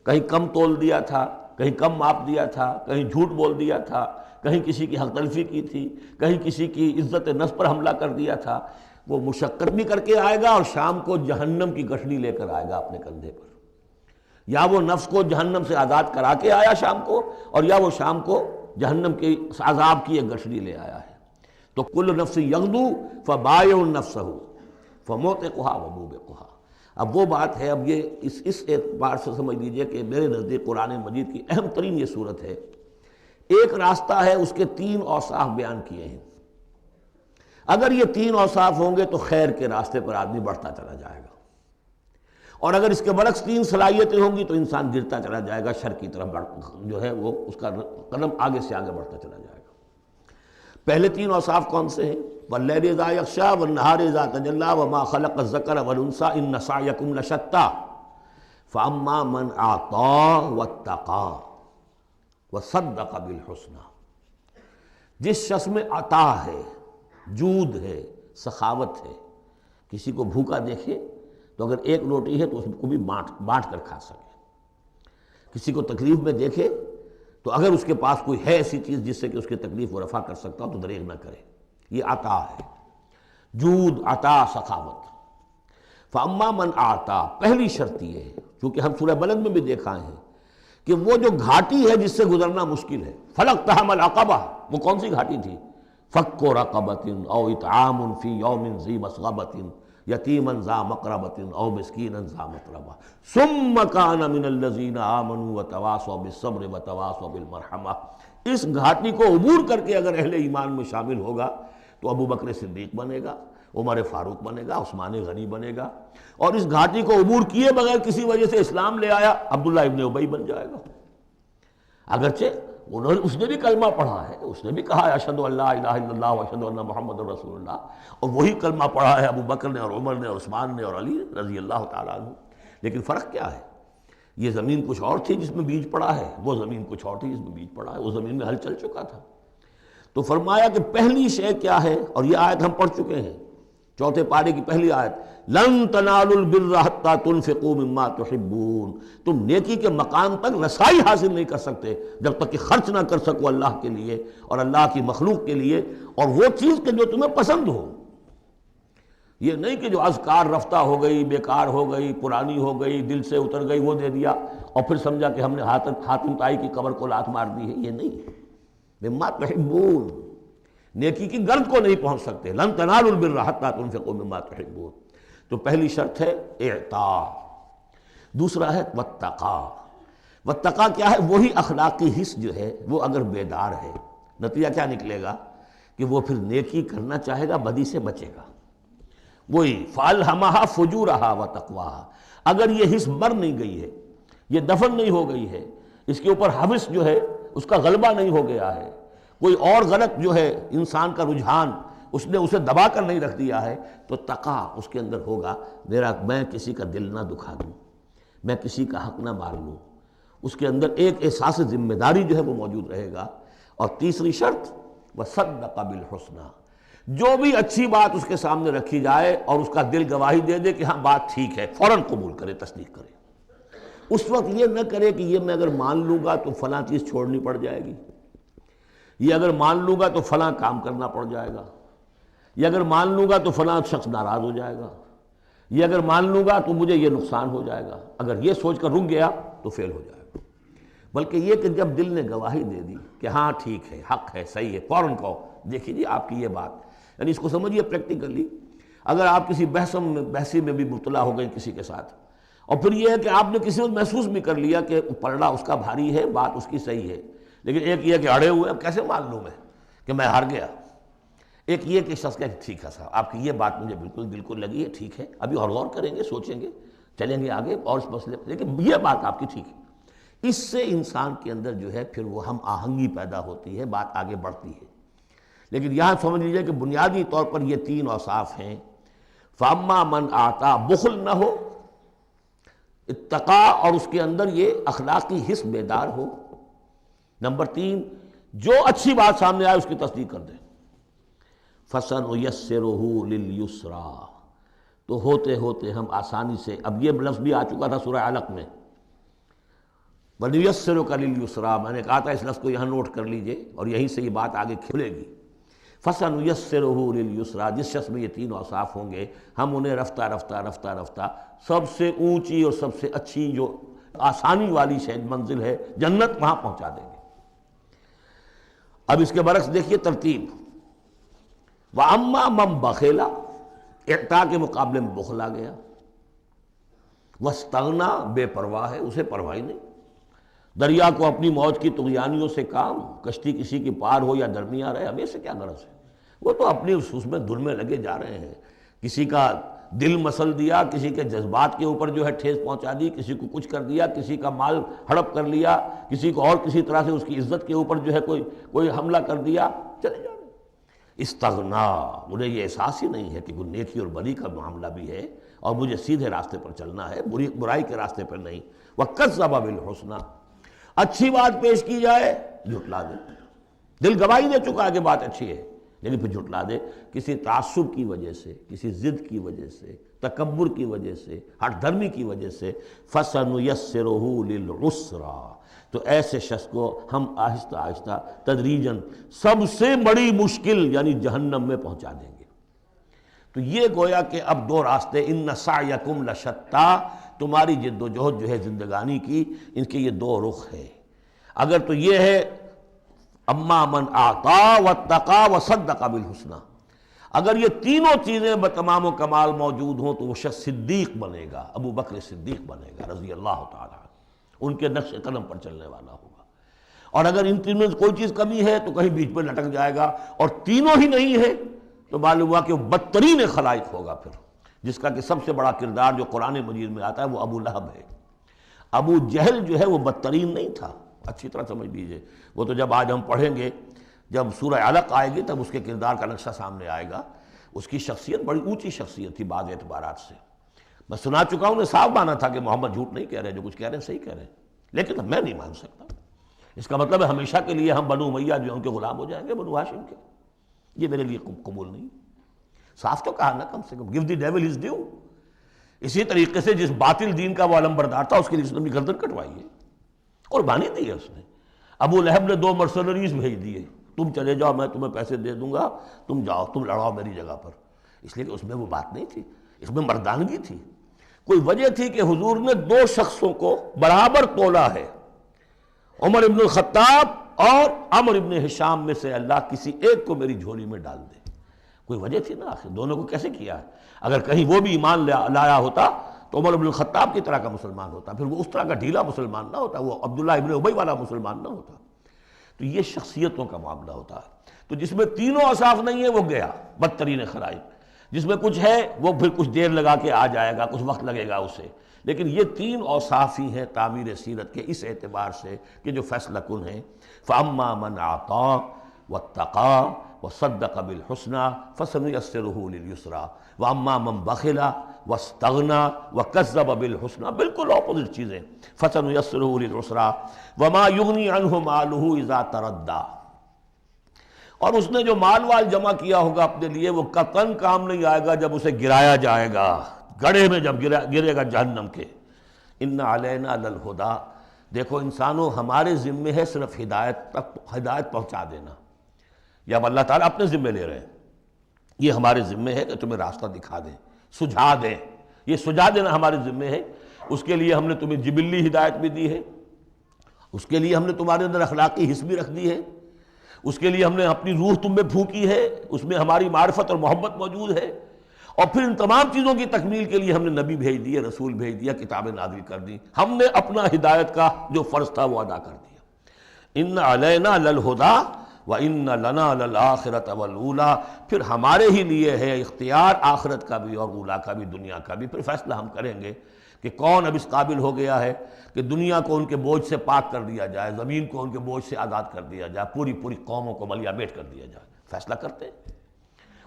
کہیں کم تول دیا تھا، کہیں کم ماپ دیا تھا، کہیں جھوٹ بول دیا تھا، کہیں کسی کی حق تلفی کی تھی، کہیں کسی کی عزت نفس پر حملہ کر دیا تھا، وہ مشقت بھی کر کے آئے گا اور شام کو جہنم کی گٹھڑی لے کر آئے گا اپنے کندھے پر۔ یا وہ نفس کو جہنم سے آزاد کرا کے آیا شام کو، اور یا وہ شام کو جہنم کے عذاب کی ایک گٹھڑی لے آیا ہے۔ تو کل نفس یغدو فبائع نفسہ فموتقھا وموبقھا۔ اب وہ بات ہے، اب یہ اس اعتبار سے سمجھ لیجئے کہ میرے نزدیک قرآن مجید کی اہم ترین یہ صورت ہے۔ ایک راستہ ہے، اس کے 3 اوصاف بیان کیے ہیں۔ اگر یہ 3 اوصاف ہوں گے تو خیر کے راستے پر آدمی بڑھتا چلا جائے گا، اور اگر اس کے برعکس 3 صلاحیتیں ہوں گی تو انسان گرتا چلا جائے گا، شر کی طرف جو ہے وہ اس کا قدم آگے سے آگے بڑھتا چلا جائے گا۔ پہلے 3 اوصاف کون سے ہیں؟ وَاللَّيْلِ إِذَا يَغْشَىٰ وَالنَّهَارِ إِذَا تَجَلَّىٰ وَمَا خَلَقَ الذَّكَرَ وَالْأُنثَىٰ إِنَّ سَعْيَكُمْ لَشَتَّىٰ فَأَمَّا مَنْ أَعْطَىٰ وَاتَّقَىٰ وَصَدَّقَ بِالْحُسْنَىٰ۔ جس شخص میں عطا ہے، جود ہے، سخاوت ہے، کسی کو بھوکا دیکھے تو اگر 1 روٹی ہے تو اس کو بھی بانٹ کر کھا سکے، کسی کو تکلیف میں دیکھے تو اگر اس کے پاس کوئی ہے ایسی چیز جس سے کہ اس کی تکلیف وہ رفع کر سکتا ہو تو دریغ نہ کرے، یہ عطا ہے، جود، عطا، سخاوت۔ فَأَمَّا مَنْ أَعْطَىٰ، پہلی شرط یہ ہے، چونکہ ہم سورہ بلد میں بھی دیکھا ہے کہ وہ جو گھاٹی ہے جس سے گزرنا مشکل ہے، فَلَقْتَحَمَ الْعَقَبَةَ، وہ کون سی گھاٹی تھی؟ فَكُّ رَقَبَةٍ أَوْ إِطْعَامٌ فِي يَوْمٍ ذِي مَسْغَبَةٍ یتیماً ذا مقربۃ او مسکینا ذا متربہ ثم کان من الذین آمنوا وتواصوا بالصبر وتواصوا بالمرحمہ۔ اس گھاٹی کو عبور کر کے اگر اہل ایمان میں شامل ہوگا تو ابو بکر صدیق بنے گا، عمر فاروق بنے گا، عثمان غنی بنے گا، اور اس گھاٹی کو عبور کیے بغیر کسی وجہ سے اسلام لے آیا عبداللہ ابن ابی بن جائے گا۔ اگرچہ اس نے بھی کلمہ پڑھا ہے، اس نے بھی کہا ہے اشہد ان لا الہ الا اللہ واشہد ان محمد رسول اللہ، اور وہی کلمہ پڑھا ہے ابو بکر نے اور عمر نے اور عثمان نے اور علی رضی اللہ تعالیٰ عنہ۔ لیکن فرق کیا ہے؟ یہ زمین کچھ اور تھی جس میں بیج پڑا ہے، وہ زمین کچھ اور تھی جس میں بیج پڑا ہے، وہ زمین میں ہل چل چکا تھا۔ تو فرمایا کہ پہلی شے کیا ہے، اور یہ آیت ہم پڑھ چکے ہیں، 4 پارے کی پہلی آیت، لن تنالوا البر حتى تنفقوا مما تحبون، تم نیکی کے مقام تک رسائی حاصل نہیں کر سکتے جب تک کہ خرچ نہ کر سکو اللہ کے لیے اور اللہ کی مخلوق کے لیے، اور وہ چیز کہ جو تمہیں پسند ہو۔ یہ نہیں کہ جو اذکار رفتہ ہو گئی، بیکار ہو گئی، پرانی ہو گئی، دل سے اتر گئی، وہ دے دیا اور پھر سمجھا کہ ہم نے حاتم طائی کی قبر کو لات مار دی ہے، یہ نہیں۔ مما تحبون، نیکی کی گرد کو نہیں پہنچ سکتے، لن تنالوا البر حتى تنفقوا مما تحبون۔ تو پہلی شرط ہے اعطاء، دوسرا ہے واتقا۔ واتقا کیا ہے؟ وہی اخلاقی حس جو ہے وہ اگر بیدار ہے، نتیجہ کیا نکلے گا کہ وہ پھر نیکی کرنا چاہے گا، بدی سے بچے گا۔ وہی فَأَلْهَمَهَا فُجُورَهَا وَتَقْوَاهَا، اگر یہ حس مر نہیں گئی ہے، یہ دفن نہیں ہو گئی ہے، اس کے اوپر حوث جو ہے اس کا غلبہ نہیں ہو گیا ہے، کوئی اور غلط جو ہے انسان کا رجحان اس نے اسے دبا کر نہیں رکھ دیا ہے، تو تقا اس کے اندر ہوگا، میں کسی کا دل نہ دکھا دوں، میں کسی کا حق نہ مار لوں، اس کے اندر ایک احساس ذمہ داری جو ہے وہ موجود رہے گا۔ اور تیسری شرط وصدق بالحسنى، جو بھی اچھی بات اس کے سامنے رکھی جائے اور اس کا دل گواہی دے دے کہ ہاں بات ٹھیک ہے، فوراً قبول کرے، تصدیق کرے۔ اس وقت یہ نہ کرے کہ یہ میں اگر مان لوں گا تو فلاں چیز چھوڑنی پڑ جائے گی، یہ اگر مان لوں گا تو فلاں کام کرنا پڑ جائے گا، یہ اگر مان لوں گا تو فلاں شخص ناراض ہو جائے گا، یہ اگر مان لوں گا تو مجھے یہ نقصان ہو جائے گا۔ اگر یہ سوچ کر رک گیا تو فیل ہو جائے گا۔ بلکہ یہ کہ جب دل نے گواہی دے دی کہ ہاں ٹھیک ہے، حق ہے، صحیح ہے، فوراً کہو دیکھیے جی آپ کی یہ بات، یعنی اس کو سمجھیے پریکٹیکلی، اگر آپ کسی بحثی میں بھی مبتلا ہو گئے کسی کے ساتھ، اور پھر یہ ہے کہ آپ نے کسی وقت محسوس بھی کر لیا کہ پلڑا اس کا بھاری ہے، بات اس کی صحیح ہے، لیکن ایک یہ کہ اڑے ہوئے، اب کیسے مان لوں میں کہ میں ہار گیا۔ ایک یہ کہ شخص کہے ٹھیک ہے صاحب آپ کی یہ بات مجھے بالکل دل کو لگی ہے، ٹھیک ہے، ابھی اور غور کریں گے، سوچیں گے، چلیں گے آگے اور اس مسئلے پر، لیکن یہ بات آپ کی ٹھیک ہے۔ اس سے انسان کے اندر جو ہے پھر وہ ہم آہنگی پیدا ہوتی ہے، بات آگے بڑھتی ہے۔ لیکن یہاں سمجھ لیجیے کہ بنیادی طور پر یہ تین اوصاف ہیں. فاما من آتا، بخل نہ ہو، اتقا اور اس کے اندر یہ اخلاقی حس بیدار ہو. نمبر 3، جو اچھی بات سامنے آئے اس کی تصدیق کر دے. فَسَنُيَسِّرُهُ لِلْيُسْرَىٰ، تو ہوتے ہوتے ہم آسانی سے، اب یہ لفظ بھی آ چکا تھا سورہ علق میں، وَنُيَسِّرُكَ لِلْيُسْرَىٰ، میں نے کہا تھا اس لفظ کو یہاں نوٹ کر لیجئے اور یہیں سے یہ بات آگے کھلے گی. فَسَنُيَسِّرُهُ لِلْيُسْرَىٰ، جس شخص میں یہ تین اوصاف ہوں گے ہم انہیں رفتہ رفتہ رفتہ رفتہ سب سے اونچی اور سب سے اچھی جو آسانی والی شاید منزل ہے جنت، وہاں پہنچا دیں گے. اب اس کے برعکس دیکھیے ترتیب. وَأَمَّا مَن بَخِلَ، اعطاء کے مقابلے میں بخل آ گیا. وَاسْتَغْنَىٰ، بے پرواہ ہے، اسے پرواہ ہی نہیں. دریا کو اپنی موج کی طغیانیوں سے کام، کشتی کسی کی پار ہو یا درمیان رہے، ہمیں سے کیا غرض ہے؟ وہ تو اپنی اس میں دھن میں لگے جا رہے ہیں. کسی کا دل مسل دیا، کسی کے جذبات کے اوپر جو ہے ٹھیس پہنچا دی، کسی کو کچھ کر دیا، کسی کا مال ہڑپ کر لیا، کسی کو اور کسی طرح سے اس کی عزت کے اوپر جو ہے کوئی حملہ کر دیا، چلے جا رہے. استغنا، انہیں یہ احساس ہی نہیں ہے کہ کوئی نیکی اور بری کا معاملہ بھی ہے اور مجھے سیدھے راستے پر چلنا ہے، برائی کے راستے پر نہیں. وَكَذَّبَ بِالْحُسْنَىٰ، اچھی بات پیش کی جائے جھٹلا دے. دل گواہی دے چکا ہے کہ بات اچھی ہے لیکن پھر جھٹلا دے، کسی تعصب کی وجہ سے، کسی ضد کی وجہ سے، تکبر کی وجہ سے، ہٹ دھرمی کی وجہ سے. فَسَنُيَسِّرُهُ لِلْعُسْرَىٰ، تو ایسے شخص کو ہم آہستہ آہستہ تدریجاً سب سے بڑی مشکل یعنی جہنم میں پہنچا دیں گے. تو یہ گویا کہ اب دو راستے، اِنَّ سَعْيَكُمْ لَشَتَّىٰ، تمہاری جد و جہد جو ہے زندگانی کی، ان کے یہ دو رخ ہیں. اگر تو یہ ہے اما من اعطا واتقا وصدق بالحسنى، اگر یہ تینوں چیزیں بتمام و کمال موجود ہوں تو وہ شخص صدیق بنے گا، ابو بکر صدیق بنے گا رضی اللہ تعالی عنہ، ان کے نقش قدم پر چلنے والا ہوگا. اور اگر ان تینوں میں کوئی چیز کمی ہے تو کہیں بیچ میں لٹک جائے گا، اور تینوں ہی نہیں ہے تو معلوم ہوا کہ وہ بدترین خلائق ہوگا پھر، جس کا کہ سب سے بڑا کردار جو قرآن مجید میں آتا ہے وہ ابو لہب ہے. ابو جہل جو ہے وہ بدترین نہیں تھا، اچھی طرح سمجھ لیجئے. وہ تو جب آج ہم پڑھیں گے، جب سورہ علق آئے گی تب اس کے کردار کا نقشہ سامنے آئے گا. اس کی شخصیت بڑی اونچی شخصیت تھی بعض اعتبارات سے. میں سنا چکا ہوں، نے صاف مانا تھا کہ محمد جھوٹ نہیں کہہ رہے، جو کچھ کہہ رہے ہیں صحیح کہہ رہے ہیں، لیکن میں نہیں مان سکتا. اس کا مطلب ہے ہمیشہ کے لیے ہم بنو امیہ جو ان کے غلام ہو جائیں گے، بنو ہاشم کے. یہ میرے لیے قبول نہیں. صاف تو کہا نا، کم سے کم give the devil his due. اسی طریقے سے جس باطل دین کا وہ علم بردار تھا اس کے لیے اس نے بھی گردن کٹوائی ہے، قربانی دی ہے اس نے. ابو لہب نے 2 مرسنریز بھیج دیے، تم چلے جاؤ، میں تمہیں پیسے دے دوں گا، تم جاؤ، تم لڑاؤ میری جگہ پر. اس لیے کہ اس میں وہ بات نہیں تھی، اس میں مردانگی تھی. کوئی وجہ تھی کہ حضور نے 2 شخصوں کو برابر تولا ہے، عمر ابن الخطاب اور عمر ابن ہشام میں سے اللہ کسی ایک کو میری جھولی میں ڈال دے. کوئی وجہ تھی نا، آخر دونوں کو کیسے کیا ہے؟ اگر کہیں وہ بھی ایمان لایا ہوتا تو عمر ابن الخطاب کی طرح کا مسلمان ہوتا، پھر وہ اس طرح کا ڈھیلا مسلمان نہ ہوتا، وہ عبداللہ ابن ابی والا مسلمان نہ ہوتا. تو یہ شخصیتوں کا معاملہ ہوتا ہے. تو جس میں تینوں اوصاف نہیں ہے وہ گیا بدترین خلائق، جس میں کچھ ہے وہ پھر کچھ دیر لگا کے آ جائے گا، کچھ وقت لگے گا اسے. لیکن یہ 3 اوصاف ہی ہیں تعمیر سیرت کے اس اعتبار سے کہ جو فیصلہ کن ہیں. فَأَمَّا مَنْ أَعْطَىٰ وَاتَّقَىٰ وَصَدَّقَ بِالْحُسْنَىٰ فَسَنُيَسِّرُهُ لِلْيُسْرَىٰ وَأَمَّا مَنْ بَخِلَ وَاسْتَغْنَىٰ وَكَذَّبَ بِالْحُسْنَىٰ، بالکل اپوزٹ چیزیں. فَسَنُيَسِّرُهُ لِلْعُسْرَىٰ وَمَا يُغْنِي عَنْهُ مَالُهُ إِذَا تَرَدَّىٰ، اور اس نے جو مال جمع کیا ہوگا اپنے لیے وہ قطعاً کام نہیں آئے گا جب اسے گرایا جائے گا، گڑھے میں جب گرے گا جہنم کے. إِنَّ عَلَيْنَا لَلْهُدَىٰ، دیکھو انسانوں ہمارے ذمے ہے صرف ہدایت پہنچا دینا. یہ اب اللہ تعالیٰ اپنے ذمے لے رہے ہیں، یہ ہمارے ذمے ہے کہ تمہیں راستہ دکھا دیں، سجھا دیں. یہ سجھا دینا ہمارے ذمے ہے. اس کے لیے ہم نے تمہیں جبلی ہدایت بھی دی ہے، اس کے لیے ہم نے تمہارے اندر اخلاقی حس بھی رکھ دی ہے، اس کے لیے ہم نے اپنی روح تم میں پھونکی ہے، اس میں ہماری معرفت اور محبت موجود ہے. اور پھر ان تمام چیزوں کی تکمیل کے لیے ہم نے نبی بھیج دیے، رسول بھیج دیا، کتابیں نازل کر دی. ہم نے اپنا ہدایت کا جو فرض تھا وہ ادا کر دیا. ان علینا للہدیٰ وَإِنَّ لَنَا لَلْآخِرَةَ وَالْأُولَىٰ، پھر ہمارے ہی لیے ہے اختیار آخرت کا بھی اور اولا کا بھی، دنیا کا بھی. پھر فیصلہ ہم کریں گے کہ کون اب اس قابل ہو گیا ہے کہ دنیا کو ان کے بوجھ سے پاک کر دیا جائے، زمین کو ان کے بوجھ سے آزاد کر دیا جائے، پوری قوموں کو ملیہ بیٹ کر دیا جائے. فیصلہ کرتے ہیں۔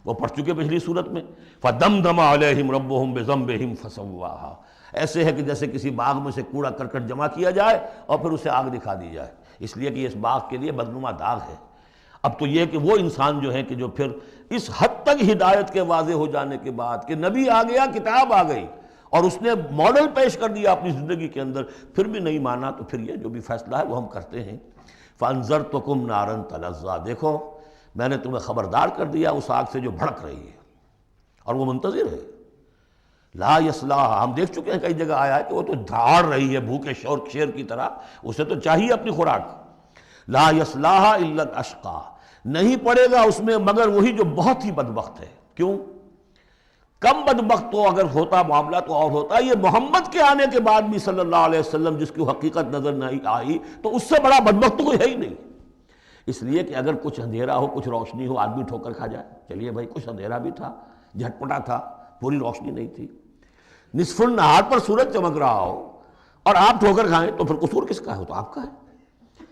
وہ پڑھ چکے پچھلی صورت میں، فَدَمْدَمَ عَلَيْهِمْ رَبُّهُمْ بِذَنبِهِمْ فَسَوَّاهَا، ایسے ہے کہ جیسے کسی باغ میں سے کوڑا کرکٹ جمع کیا جائے اور پھر اسے آگ دکھا دی جائے، اس لیے کہ اس باغ کے لیے بدنما داغ ہے۔ اب تو یہ کہ وہ انسان جو ہے کہ جو پھر اس حد تک ہدایت کے واضح ہو جانے کے بعد کہ نبی آ گیا، کتاب آ گئی اور اس نے ماڈل پیش کر دیا اپنی زندگی کے اندر، پھر بھی نہیں مانا، تو پھر یہ جو بھی فیصلہ ہے وہ ہم کرتے ہیں۔ فَأَنذَرْتُكُمْ نَارًا تَلَظَّىٰ، دیکھو میں نے تمہیں خبردار کر دیا اس آگ سے جو بھڑک رہی ہے اور وہ منتظر ہے۔ لا یصلاھا، ہم دیکھ چکے ہیں کئی جگہ آیا ہے کہ وہ تو دھاڑ رہی ہے بھوکے شیر کی طرح، اسے تو چاہیے اپنی خوراک۔ لا یصلاھا الا الاشقی، نہیں پڑے گا اس میں مگر وہی جو بہت ہی بدبخت ہے۔ کیوں؟ کم بدبخت تو اگر ہوتا معاملہ تو اور ہوتا، یہ محمد کے آنے کے بعد بھی صلی اللہ علیہ وسلم جس کی حقیقت نظر نہیں آئی تو اس سے بڑا بدبخت تو کوئی ہے ہی نہیں۔ اس لیے کہ اگر کچھ اندھیرا ہو، کچھ روشنی ہو، آدمی ٹھوکر کھا جائے، چلیے بھائی کچھ اندھیرا بھی تھا، جھٹپٹا تھا، پوری روشنی نہیں تھی، نصف النہار پر سورج چمک رہا ہو اور آپ ٹھوکر کھائیں تو پھر قصور کس کا ہے؟ تو آپ کا ہے۔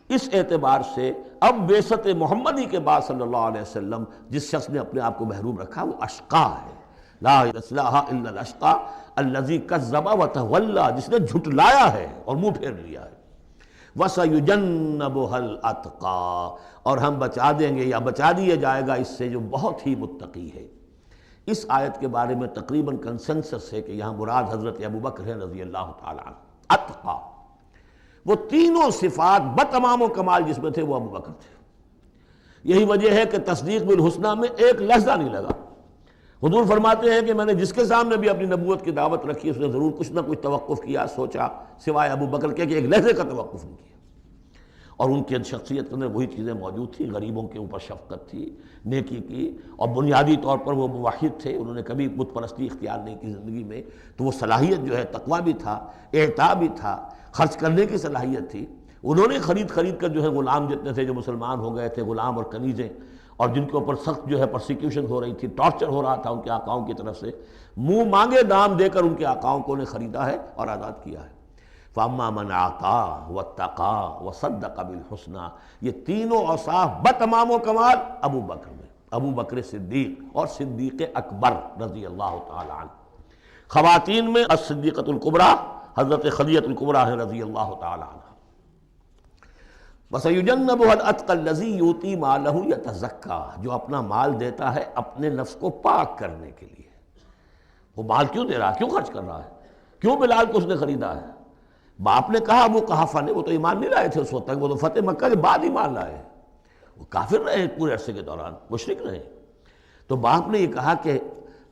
اس اعتبار سے اب بعثت محمدی کے بعد صلی اللہ علیہ وسلم جس شخص نے اپنے آپ کو محروم رکھا وہ اشقا ہے۔ لا یصلاھا الا الاشقی الذی کذب وتولی، جس نے جھٹلایا ہے اور منہ پھیر لیا ہے۔ وَسَيُجَنَّبُهَا الْأَتْقَى، اور ہم بچا دیں گے یا بچا دیا جائے گا اس سے جو بہت ہی متقی ہے۔ اس آیت کے بارے میں تقریباً کنسنسس ہے کہ یہاں مراد حضرت ابوبکر ہیں رضی اللہ تعالیٰ عنہ۔ اتقا، وہ تینوں صفات بتمام و کمال جس میں تھے وہ ابوبکر تھے۔ یہی وجہ ہے کہ تصدیق بالحسنہ میں ایک لحظہ نہیں لگا۔ حضور فرماتے ہیں کہ میں نے جس کے سامنے بھی اپنی نبوت کی دعوت رکھی اس نے ضرور کچھ نہ کچھ توقف کیا، سوچا، سوائے ابوبکر کے کہ ایک لحظے کا توقف نہیں کیا۔ اور ان کی شخصیت کے اندر وہی چیزیں موجود تھیں، غریبوں کے اوپر شفقت تھی، نیکی کی، اور بنیادی طور پر وہ موحد تھے، انہوں نے کبھی بت پرستی اختیار نہیں کی زندگی میں، تو وہ صلاحیت جو ہے تقویٰ بھی تھا، اعطاء بھی تھا، خرچ کرنے کی صلاحیت تھی۔ انہوں نے خرید کر جو ہے غلام جتنے تھے جو مسلمان ہو گئے تھے، غلام اور کنیزیں، اور جن کے اوپر سخت جو ہے پرسیکیوشن ہو رہی تھی، ٹارچر ہو رہا تھا ان کے آقاؤں کی طرف سے، منہ مانگے دام دے کر ان کے آقاؤں کو نے خریدا ہے اور آزاد کیا ہے۔ فَأَمَّا مَنْ أَعْطَىٰ وَاتَّقَىٰ وَصَدَّقَ بِالْحُسْنَىٰ، یہ تینوں اوصاف بتمام و کمال ابو بکر میں، ابو بکر صدیق اور صدیق اکبر رضی اللہ تعالی عنہ۔ خواتین میں الصدیقۃ الکبریٰ حضرت خدیجہ الکبریٰ ہیں رضی اللہ تعالی عنہ۔ وَسَيُجَنَّبُهَا الْأَتْقَى الَّذِي يُؤْتِي مَالَهُ يَتَزَكَّىٰ، جو اپنا مال دیتا ہے اپنے نفس کو پاک کرنے کے لیے۔ وہ مال کیوں دے رہا ہے؟ کیوں خرچ کر رہا ہے؟ کیوں بلال کو اس نے خریدا ہے؟ باپ نے کہا ابو قحافہ نے، وہ تو ایمان نہیں لائے تھے اس وقت تک، وہ تو فتح مکہ کے بعد ایمان لائے، وہ کافر رہے پورے عرصے کے دوران، مشرک رہے۔ تو باپ نے یہ کہا کہ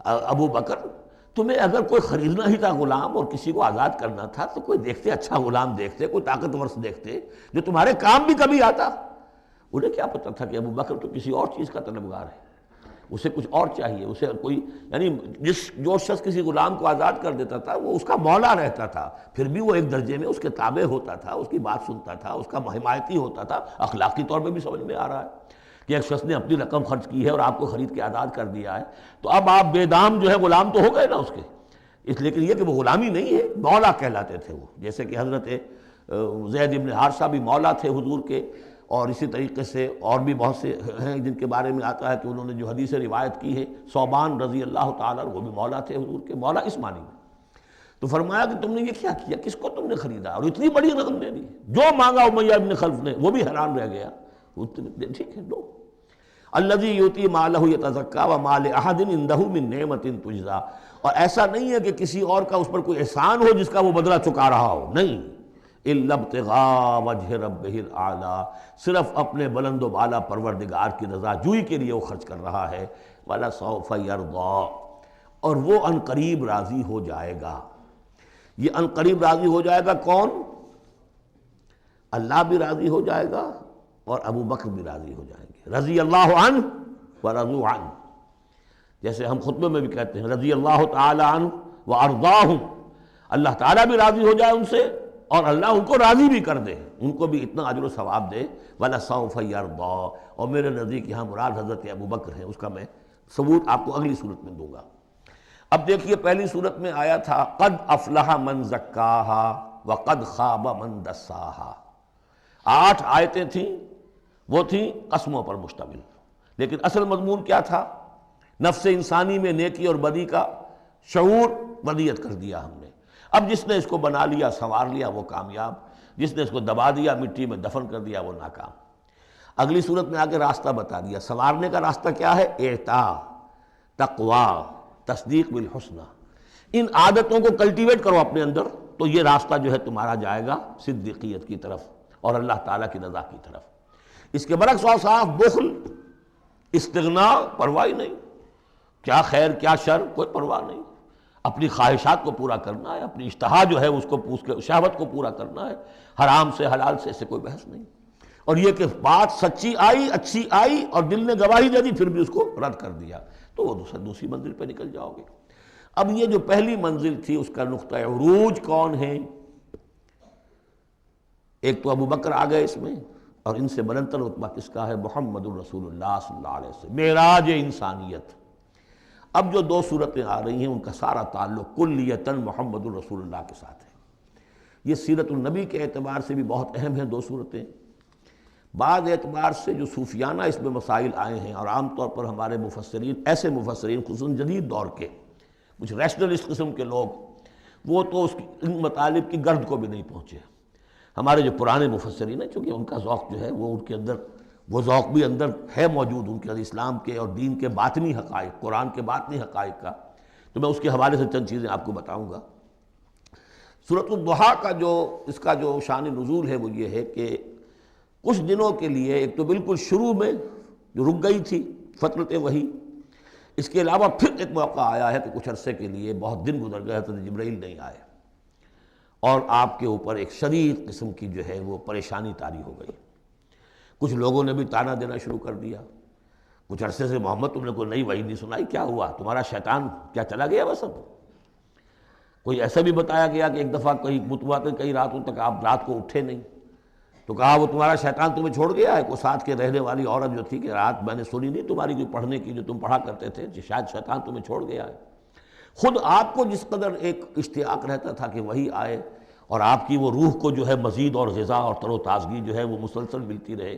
ابو بکر تمہیں اگر کوئی خریدنا ہی تھا غلام اور کسی کو آزاد کرنا تھا تو کوئی دیکھتے، اچھا غلام دیکھتے، کوئی طاقتور سے دیکھتے جو تمہارے کام بھی کبھی آتا۔ انہیں کیا پتہ تھا کہ ابو بکر تو کسی اور چیز کا طلبگار ہے، اسے کچھ اور چاہیے، اسے کوئی، یعنی جو شخص کسی غلام کو آزاد کر دیتا تھا وہ اس کا مولا رہتا تھا، پھر بھی وہ ایک درجے میں اس کے تابع ہوتا تھا، اس کی بات سنتا تھا، اس کا حمایتی ہوتا تھا۔ اخلاقی طور پہ بھی سمجھ میں آ رہا ہے کہ ایک شخص نے اپنی رقم خرچ کی ہے اور آپ کو خرید کے آزاد کر دیا ہے تو اب آپ بے دام جو ہے غلام تو ہو گئے نا اس کے، اس لیے کہ یہ کہ وہ غلامی نہیں ہے، مولا کہلاتے تھے وہ، جیسے کہ حضرت زید ابن حارثہ بھی مولا تھے حضور کے، اور اسی طریقے سے اور بھی بہت سے ہیں جن کے بارے میں آتا ہے کہ انہوں نے جو حدیث روایت کی ہے، ثوبان رضی اللہ تعالیٰ وہ بھی مولا تھے حضور کے، مولا اس معنی میں۔ تو فرمایا کہ تم نے یہ کیا کیا، کس کو تم نے خریدا اور اتنی بڑی رقم دے دی؟ جو مانگا امیہ ابن خلف نے، وہ بھی حیران رہ گیا، ٹھیک ہے دو۔ الذی یؤتی مالہ یتزکیٰ وما لأحد عندہ من نعمۃ تجزیٰ، اور ایسا نہیں ہے کہ کسی اور کا اس پر کوئی احسان ہو جس کا وہ بدلہ چکا رہا ہو، نہیں، الا ابتغاء وجہ ربہ الاعلیٰ، صرف اپنے بلند و بالا پروردگار کی رضا جوئی کے لیے وہ خرچ کر رہا ہے۔ وَلَسَوْفَ يَرْضَىٰ، اور وہ ان قریب راضی ہو جائے گا۔ یہ ان قریب راضی ہو جائے گا کون؟ اللہ بھی راضی ہو جائے گا اور ابو بکر بھی راضی ہو جائیں گے، رضی اللہ عنہ ورضوا عنہ، جیسے ہم خطبے میں بھی کہتے ہیں رضی اللہ تعالی عنہ وارضاہم، اللہ تعالیٰ بھی راضی ہو جائے ان سے اور اللہ ان کو راضی بھی کر دے، ان کو بھی اتنا اجر و ثواب دے۔ وَلَسَوْفَ يَرْضَىٰ، اور میرے نزدیک یہاں مراد حضرت ابو بکر ہیں، اس کا میں ثبوت آپ کو اگلی صورت میں دوں گا۔ اب دیکھیے پہلی صورت میں آیا تھا قد افلح من زکاہا وقد خاب من دساہا، 8 آیتیں تھیں، وہ تھیں قسموں پر مشتمل، لیکن اصل مضمون کیا تھا؟ نفس انسانی میں نیکی اور بدی کا شعور ودیت کر دیا ہم نے۔ اب جس نے اس کو بنا لیا، سنوار لیا، وہ کامیاب، جس نے اس کو دبا دیا، مٹی میں دفن کر دیا، وہ ناکام۔ اگلی صورت میں آگے راستہ بتا دیا۔ سنوارنے کا راستہ کیا ہے؟ اعطاء، تقویٰ، تصدیق بالحسنہ۔ ان عادتوں کو کلٹیویٹ کرو اپنے اندر، تو یہ راستہ جو ہے تمہارا جائے گا صدیقیت کی طرف اور اللہ تعالیٰ کی رضا کی طرف۔ اس کے برعکس اور صاف بخل، استغنا، پرواہ نہیں، کیا خیر کیا شر، کوئی پرواہ نہیں، اپنی خواہشات کو پورا کرنا ہے، اپنی اشتہا جو ہے اس کو پوچھ کے شہوت کو پورا کرنا ہے، حرام سے حلال سے، اس سے کوئی بحث نہیں۔ اور یہ کہ بات سچی آئی، اچھی آئی اور دل نے گواہی دے دی، پھر بھی اس کو رد کر دیا، تو وہ دوسری منزل پہ نکل جاؤ گے۔ اب یہ جو پہلی منزل تھی اس کا نقطہ عروج کون ہے؟ ایک تو ابو بکر آ گئے اس میں، اور ان سے بلندتر رتبہ کس کا ہے؟ محمد الرسول اللہ صلی اللہ علیہ وسلم، معراج انسانیت۔ اب جو دو صورتیں آ رہی ہیں ان کا سارا تعلق کلیتاً محمد الرسول اللہ کے ساتھ ہے۔ یہ سیرت النبی کے اعتبار سے بھی بہت اہم ہیں دو صورتیں۔ بعض اعتبار سے جو صوفیانہ اس میں مسائل آئے ہیں، اور عام طور پر ہمارے مفسرین، ایسے مفسرین خصوصاً جدید دور کے کچھ ریشنلسٹ قسم کے لوگ، وہ تو ان مطالب کی گرد کو بھی نہیں پہنچے۔ ہمارے جو پرانے مفسرین ہیں، چونکہ ان کا ذوق جو ہے وہ ان کے اندر، وہ ذوق بھی اندر ہے موجود ان کے اندر، اسلام کے اور دین کے باطنی حقائق، قرآن کے باطنی حقائق کا، تو میں اس کے حوالے سے چند چیزیں آپ کو بتاؤں گا۔ سورۃ الضحیٰ کا اس کا جو شان نزول ہے وہ یہ ہے کہ کچھ دنوں کے لیے، ایک تو بالکل شروع میں جو رک گئی تھی فترت وحی، اس کے علاوہ پھر ایک موقع آیا ہے کہ کچھ عرصے کے لیے بہت دن گزر گئے، حضرت جبرائیل نہیں آئے، اور آپ کے اوپر ایک شدید قسم کی جو ہے وہ پریشانی طاری ہو گئی۔ کچھ لوگوں نے بھی طعنہ دینا شروع کر دیا، کچھ عرصے سے محمد تم نے کوئی نئی وحی نہیں سنائی، کیا ہوا تمہارا شیطان کیا چلا گیا بس؟ اب کوئی ایسا بھی بتایا گیا کہ ایک دفعہ کہیں متواتر کئی راتوں تک آپ رات کو اٹھے نہیں، تو کہا وہ تمہارا شیطان تمہیں چھوڑ گیا ہے۔ کوئی ساتھ کے رہنے والی عورت جو تھی کہ رات میں نے سنی نہیں تمہاری کوئی پڑھنے کی جو تم پڑھا کرتے تھے، شاید شیطان تمہیں چھوڑ گیا ہے۔ خود آپ کو جس قدر ایک اشتیاق رہتا تھا کہ وہی آئے اور آپ کی وہ روح کو جو ہے مزید اور غذا اور تر و تازگی جو ہے وہ مسلسل ملتی رہے،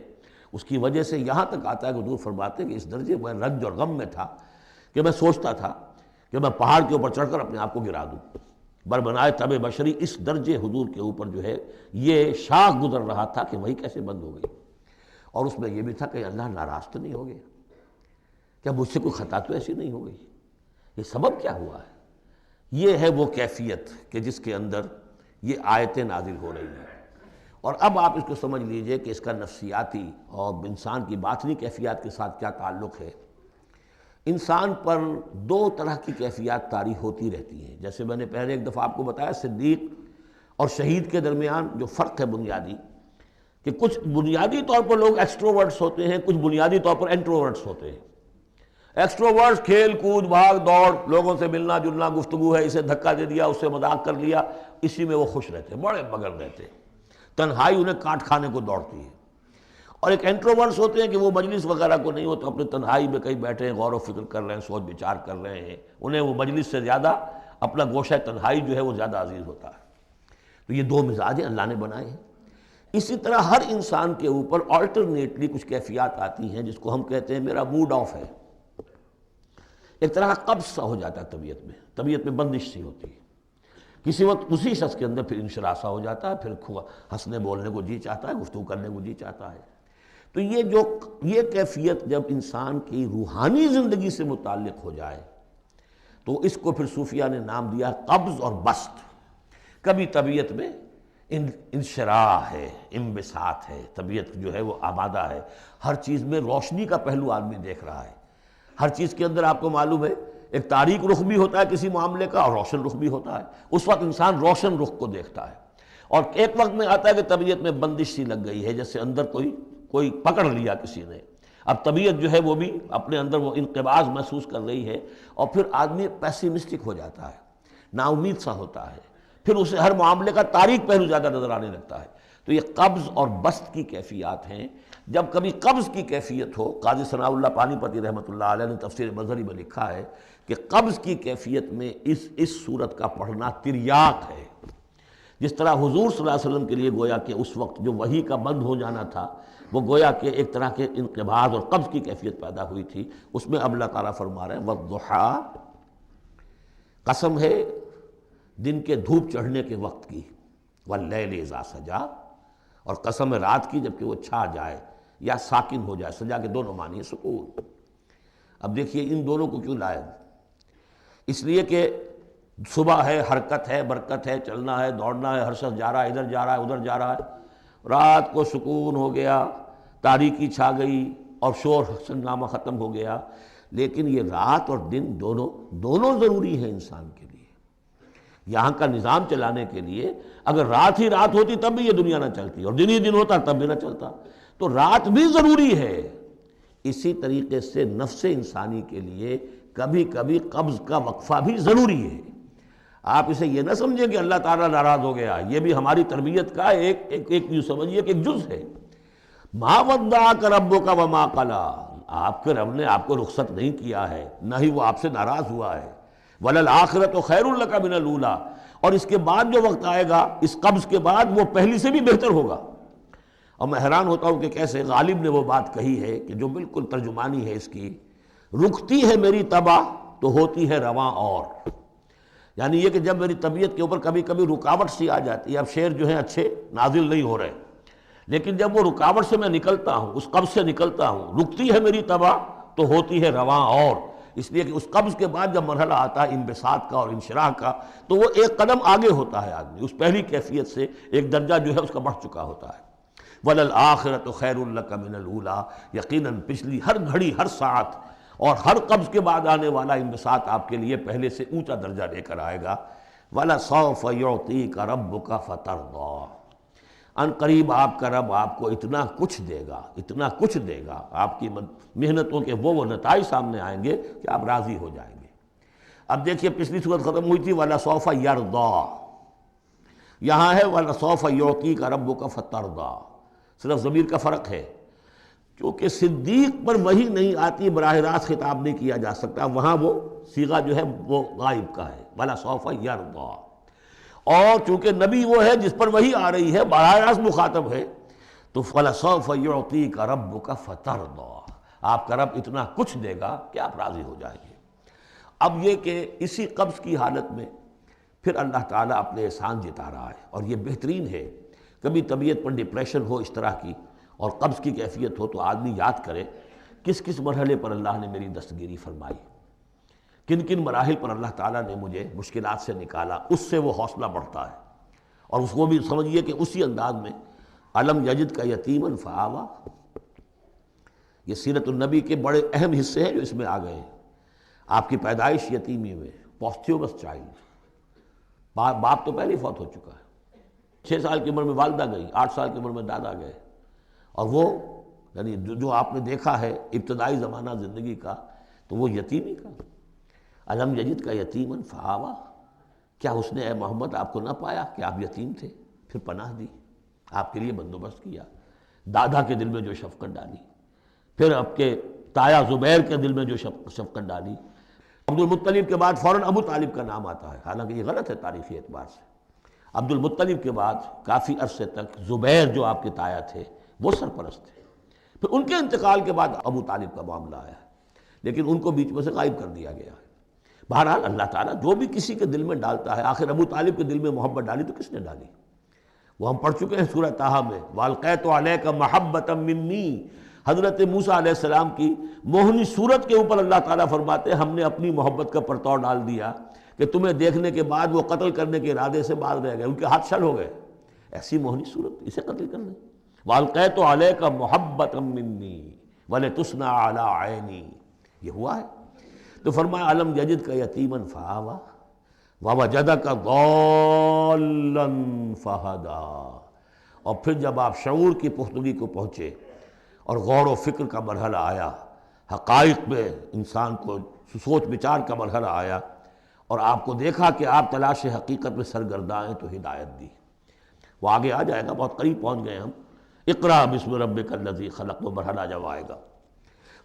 اس کی وجہ سے یہاں تک آتا ہے کہ حضور فرماتے ہیں کہ اس درجے میں رنج اور غم میں تھا کہ میں سوچتا تھا کہ میں پہاڑ کے اوپر چڑھ کر اپنے آپ کو گرا دوں۔ بربنائے طب بشری، اس درجے حضور کے اوپر جو ہے یہ شاخ گزر رہا تھا کہ وہی کیسے بند ہو گئی۔ اور اس میں یہ بھی تھا کہ اللہ ناراض تو نہیں ہو گیا، کیا مجھ سے کوئی خطا تو ایسی نہیں ہو گئی، یہ سبب کیا ہوا ہے؟ یہ ہے وہ کیفیت کہ جس کے اندر یہ آیتیں نازل ہو رہی ہیں۔ اور اب آپ اس کو سمجھ لیجئے کہ اس کا نفسیاتی اور انسان کی باطنی کیفیات کے ساتھ کیا تعلق ہے۔ انسان پر دو طرح کی کیفیات طاری ہوتی رہتی ہیں، جیسے میں نے پہلے ایک دفعہ آپ کو بتایا صدیق اور شہید کے درمیان جو فرق ہے بنیادی، کہ کچھ بنیادی طور پر لوگ ایکسٹروورٹس ہوتے ہیں، کچھ بنیادی طور پر انٹروورٹس ہوتے ہیں۔ ایکسٹروورٹس کھیل کود بھاگ دوڑ، لوگوں سے ملنا جلنا، گفتگو ہے، اسے دھکا دے دیا، اس سے مذاق کر لیا، اسی میں وہ خوش رہتے ہیں، بڑے مگن رہتے ہیں، تنہائی انہیں کاٹ کھانے کو دوڑتی ہے۔ اور ایک انٹروورٹس ہوتے ہیں کہ وہ مجلس وغیرہ کو نہیں ہوتے، اپنے تنہائی میں کہیں بیٹھے ہیں، غور و فکر کر رہے ہیں، سوچ بچار کر رہے ہیں، انہیں وہ مجلس سے زیادہ اپنا گوشہ تنہائی جو ہے وہ زیادہ عزیز ہوتا ہے۔ تو یہ دو مزاج اللہ نے بنائے ہیں۔ اسی طرح ہر انسان کے اوپر آلٹرنیٹلی کچھ کیفیات آتی ہیں، جس کو ہم کہتے ہیں میرا موڈ آف ہے، ایک طرح کا قبض سا ہو جاتا ہے طبیعت میں بندش سی ہوتی ہے، کسی وقت اسی شخص کے اندر پھر انشراح سا ہو جاتا ہے، پھر ہنسنے بولنے کو جی چاہتا ہے، گفتگو کرنے کو جی چاہتا ہے۔ تو یہ کیفیت جب انسان کی روحانی زندگی سے متعلق ہو جائے تو اس کو پھر صوفیہ نے نام دیا قبض اور بسط۔ کبھی طبیعت میں انشراح ہے، انبساط ہے، طبیعت جو ہے وہ آمادہ ہے، ہر چیز میں روشنی کا پہلو آدمی دیکھ رہا ہے، ہر چیز کے اندر آپ کو معلوم ہے ایک تاریک رخ بھی ہوتا ہے کسی معاملے کا اور روشن رخ بھی ہوتا ہے، اس وقت انسان روشن رخ کو دیکھتا ہے۔ اور ایک وقت میں آتا ہے کہ طبیعت میں بندش سی لگ گئی ہے، جیسے اندر کوئی پکڑ لیا کسی نے، اب طبیعت جو ہے وہ بھی اپنے اندر وہ انقباض محسوس کر رہی ہے، اور پھر آدمی پیسیمسٹک ہو جاتا ہے، نا امید سا ہوتا ہے، پھر اسے ہر معاملے کا تاریک پہلو زیادہ نظر آنے لگتا ہے۔ تو یہ قبض اور بسط کی کیفیات ہیں۔ جب کبھی قبض کی کیفیت ہو، قاضی ثناء اللہ پانی پتی رحمۃ اللہ علیہ نے تفسیر مظہری میں لکھا ہے کہ قبض کی کیفیت میں اس صورت کا پڑھنا تریاق ہے۔ جس طرح حضور صلی اللہ علیہ وسلم کے لیے گویا کہ اس وقت جو وحی کا بند ہو جانا تھا وہ گویا کہ ایک طرح کے انقباض اور قبض کی کیفیت پیدا ہوئی تھی، اس میں اب اللہ تعالیٰ فرما رہے ہیں والضحیٰ، قسم ہے دن کے دھوپ چڑھنے کے وقت کی، واللیل اذا سجا، اور قسم ہے رات کی جبکہ وہ چھا جائے یا ساکن ہو جائے، سجا کے دونوں معنی ہیں سکون۔ اب دیکھیے ان دونوں کو کیوں لائے؟ اس لیے کہ صبح ہے، حرکت ہے، برکت ہے، چلنا ہے، دوڑنا ہے، ہر شخص جا رہا ہے، ادھر جا رہا ہے، ادھر جا رہا ہے۔ رات کو سکون ہو گیا، تاریکی چھا گئی اور شور ہنگامہ ختم ہو گیا، لیکن یہ رات اور دن دونوں ضروری ہیں انسان کے لیے۔ یہاں کا نظام چلانے کے لیے اگر رات ہی رات ہوتی تب بھی یہ دنیا نہ چلتی، اور دن ہی دن ہوتا تب بھی نہ چلتا، تو رات بھی ضروری ہے۔ اسی طریقے سے نفس انسانی کے لیے کبھی کبھی قبض کا وقفہ بھی ضروری ہے۔ آپ اسے یہ نہ سمجھیں کہ اللہ تعالیٰ ناراض ہو گیا، یہ بھی ہماری تربیت کا ایک یوں سمجھیے کہ ایک جز ہے۔ ما ودعک ربک وما قلی، آپ کے رب نے آپ کو رخصت نہیں کیا ہے، نہ ہی وہ آپ سے ناراض ہوا ہے۔ وللآخرۃ خیر لک من الاولی، اور اس کے بعد جو وقت آئے گا اس قبض کے بعد وہ پہلی سے بھی بہتر ہوگا۔ اور میں حیران ہوتا ہوں کہ کیسے غالب نے وہ بات کہی ہے کہ جو بالکل ترجمانی ہے اس کی، رکتی ہے میری تباہ تو ہوتی ہے رواں اور، یعنی یہ کہ جب میری طبیعت کے اوپر کبھی کبھی رکاوٹ سی آ جاتی ہے، اب شعر جو ہیں اچھے نازل نہیں ہو رہے، لیکن جب وہ رکاوٹ سے میں نکلتا ہوں، اس قبض سے نکلتا ہوں، رکتی ہے میری تباہ تو ہوتی ہے رواں اور، اس لیے کہ اس قبض کے بعد جب مرحلہ آتا ہے انبساط کا اور انشراح کا تو وہ ایک قدم آگے ہوتا ہے، آدمی اس پہلی کیفیت سے ایک درجہ جو ہے اس کا بڑھ چکا ہوتا ہے۔ وَلَلْآخِرَةُ خَيْرٌ لَكَ مِنَ الْأُولَىٰ، یقیناً پچھلی ہر گھڑی، ہر ساعت اور ہر قبض کے بعد آنے والا انبساط آپ کے لیے پہلے سے اونچا درجہ لے کر آئے گا۔ وَلَسَوْفَ يُعْطِيكَ رَبُّكَ فَتَرْضَىٰ، ان قریب آپ کا رب آپ کو اتنا کچھ دے گا، اتنا کچھ دے گا، آپ کی محنتوں کے وہ نتائج سامنے آئیں گے کہ آپ راضی ہو جائیں گے۔ اب دیکھیے پچھلی صورت ختم ہوئی تھی وَلَسَوْفَ يَرْضَىٰ، یہاں ہے وَلَسَوْفَ يُعْطِيكَ رَبُّكَ فَتَرْضَىٰ، صرف ضمیر کا فرق ہے، کیونکہ صدیق پر وحی نہیں آتی براہ راست خطاب نہیں کیا جا سکتا، وہاں وہ صیغہ جو ہے وہ غائب کا ہے وَلَسَوْفَ يَرْضَىٰ، اور چونکہ نبی وہ ہے جس پر وحی آ رہی ہے، براہ راست مخاطب ہے، تو وَلَسَوْفَ يُعْطِيكَ رَبُّكَ فَتَرْضَىٰ، آپ کا رب اتنا کچھ دے گا کہ آپ راضی ہو جائیں گے۔ اب یہ کہ اسی قبض کی حالت میں پھر اللہ تعالیٰ اپنے احسان جتا رہا ہے، اور یہ بہترین ہے۔ کبھی طبیعت پر ڈپریشن ہو اس طرح کی اور قبض کی کیفیت ہو تو آدمی یاد کرے کس کس مرحلے پر اللہ نے میری دستگیری فرمائی، کن کن مراحل پر اللہ تعالیٰ نے مجھے مشکلات سے نکالا، اس سے وہ حوصلہ بڑھتا ہے۔ اور اس کو بھی سمجھیے کہ اسی انداز میں الم یجد کا یتیما فآویٰ، یہ سیرت النبی کے بڑے اہم حصے ہیں جو اس میں آ گئے ہیں۔ آپ کی پیدائش یتیمی میں، پوسٹیومس چائلڈ، باپ تو پہلے ہی فوت ہو چکا ہے، 6 سال کی عمر میں والدہ گئی، 8 سال کی عمر میں دادا گئے، اور وہ یعنی جو آپ نے دیکھا ہے ابتدائی زمانہ زندگی کا تو وہ یتیمی کا۔ الم یجد کا یتیما فآویٰ، کیا اس نے اے محمد آپ کو نہ پایا کہ آپ یتیم تھے، پھر پناہ دی، آپ کے لیے بندوبست کیا، دادا کے دل میں جو شفقت ڈالی، پھر آپ کے تایا زبیر کے دل میں جو شفقت ڈالی۔ عبد المطلب کے بعد فوراً ابو طالب کا نام آتا ہے، حالانکہ یہ غلط ہے تاریخی اعتبار سے۔ عبد المطلب کے بعد کافی عرصے تک زبیر جو آپ کے تایا تھے وہ سرپرست تھے، پھر ان کے انتقال کے بعد ابو طالب کا معاملہ آیا، لیکن ان کو بیچ میں سے غائب کر دیا گیا ہے۔ بہرحال اللہ تعالیٰ جو بھی کسی کے دل میں ڈالتا ہے، آخر ابو طالب کے دل میں محبت ڈالی تو کس نے ڈالی؟ وہ ہم پڑھ چکے ہیں سورہ طٰہٰ میں، وَأَلْقَيْتُ عَلَيْكَ مَحَبَّةً مِّنِّي، حضرت موسیٰ علیہ السلام کی موہنی صورت کے اوپر اللہ تعالیٰ فرماتے ہیں ہم نے اپنی محبت کا پرتو ڈال دیا کہ تمہیں دیکھنے کے بعد وہ قتل کرنے کے ارادے سے باز رہ گئے، ان کے ہاتھ شل ہو گئے، ایسی موہنی صورت اسے قتل کر لیں۔ وَأَلْقَيْتُ عَلَيْكَ مَحَبَّةً مِّنِّي وَلِتُصْنَعَ عَلَىٰ عَيْنِي، یہ ہوا ہے۔ تو فرمایا الم یجد کا یتیما فآویٰ ووجدک ضالا فہدیٰ، اور پھر جب آپ شعور کی پختگی کو پہنچے اور غور و فکر کا مرحلہ آیا، حقائق میں انسان کو سوچ بچار کا مرحلہ آیا، اور آپ کو دیکھا کہ آپ تلاش حقیقت میں سرگرداں ہیں تو ہدایت دی۔ وہ آگے آ جائے گا، بہت قریب پہنچ گئے ہم، اقرأ بسم ربک الذی خلق، وہ مرحلہ جب آئے گا۔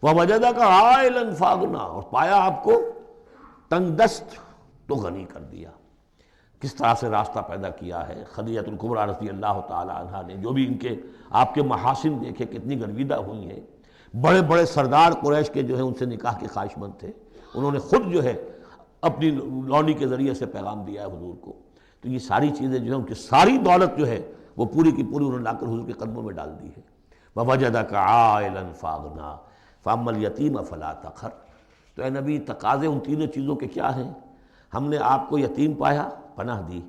وَوَجَدَكَ عَائِلًا فَأَغْنَىٰ، اور پایا آپ کو تنگ دست تو غنی کر دیا۔ کس طرح سے راستہ پیدا کیا ہے۔ خدیجہ الکبریٰ رضی اللہ تعالی عنہا نے جو بھی ان کے آپ کے محاسن دیکھے کتنی گرویدہ ہوئی ہیں، بڑے بڑے سردار قریش کے جو ہے ان سے نکاح کے خواہش مند تھے، انہوں نے خود جو ہے اپنی لونی کے ذریعے سے پیغام دیا ہے حضور کو۔ تو یہ ساری چیزیں جو ہیں ان کی ساری دولت جو ہے وہ پوری کی پوری انہوں نے لا کر حضور کے قدموں میں ڈال دی ہے۔ وَوَجَدَكَ عَائِلًا فَأَغْنَىٰ فَأَمَّا الْيَتِيمَ فَلَا تَقْهَرْ۔ تو اے نبی تقاضے ان تینوں چیزوں کے کیا ہیں؟ ہم نے آپ کو یتیم پایا، پناہ دی،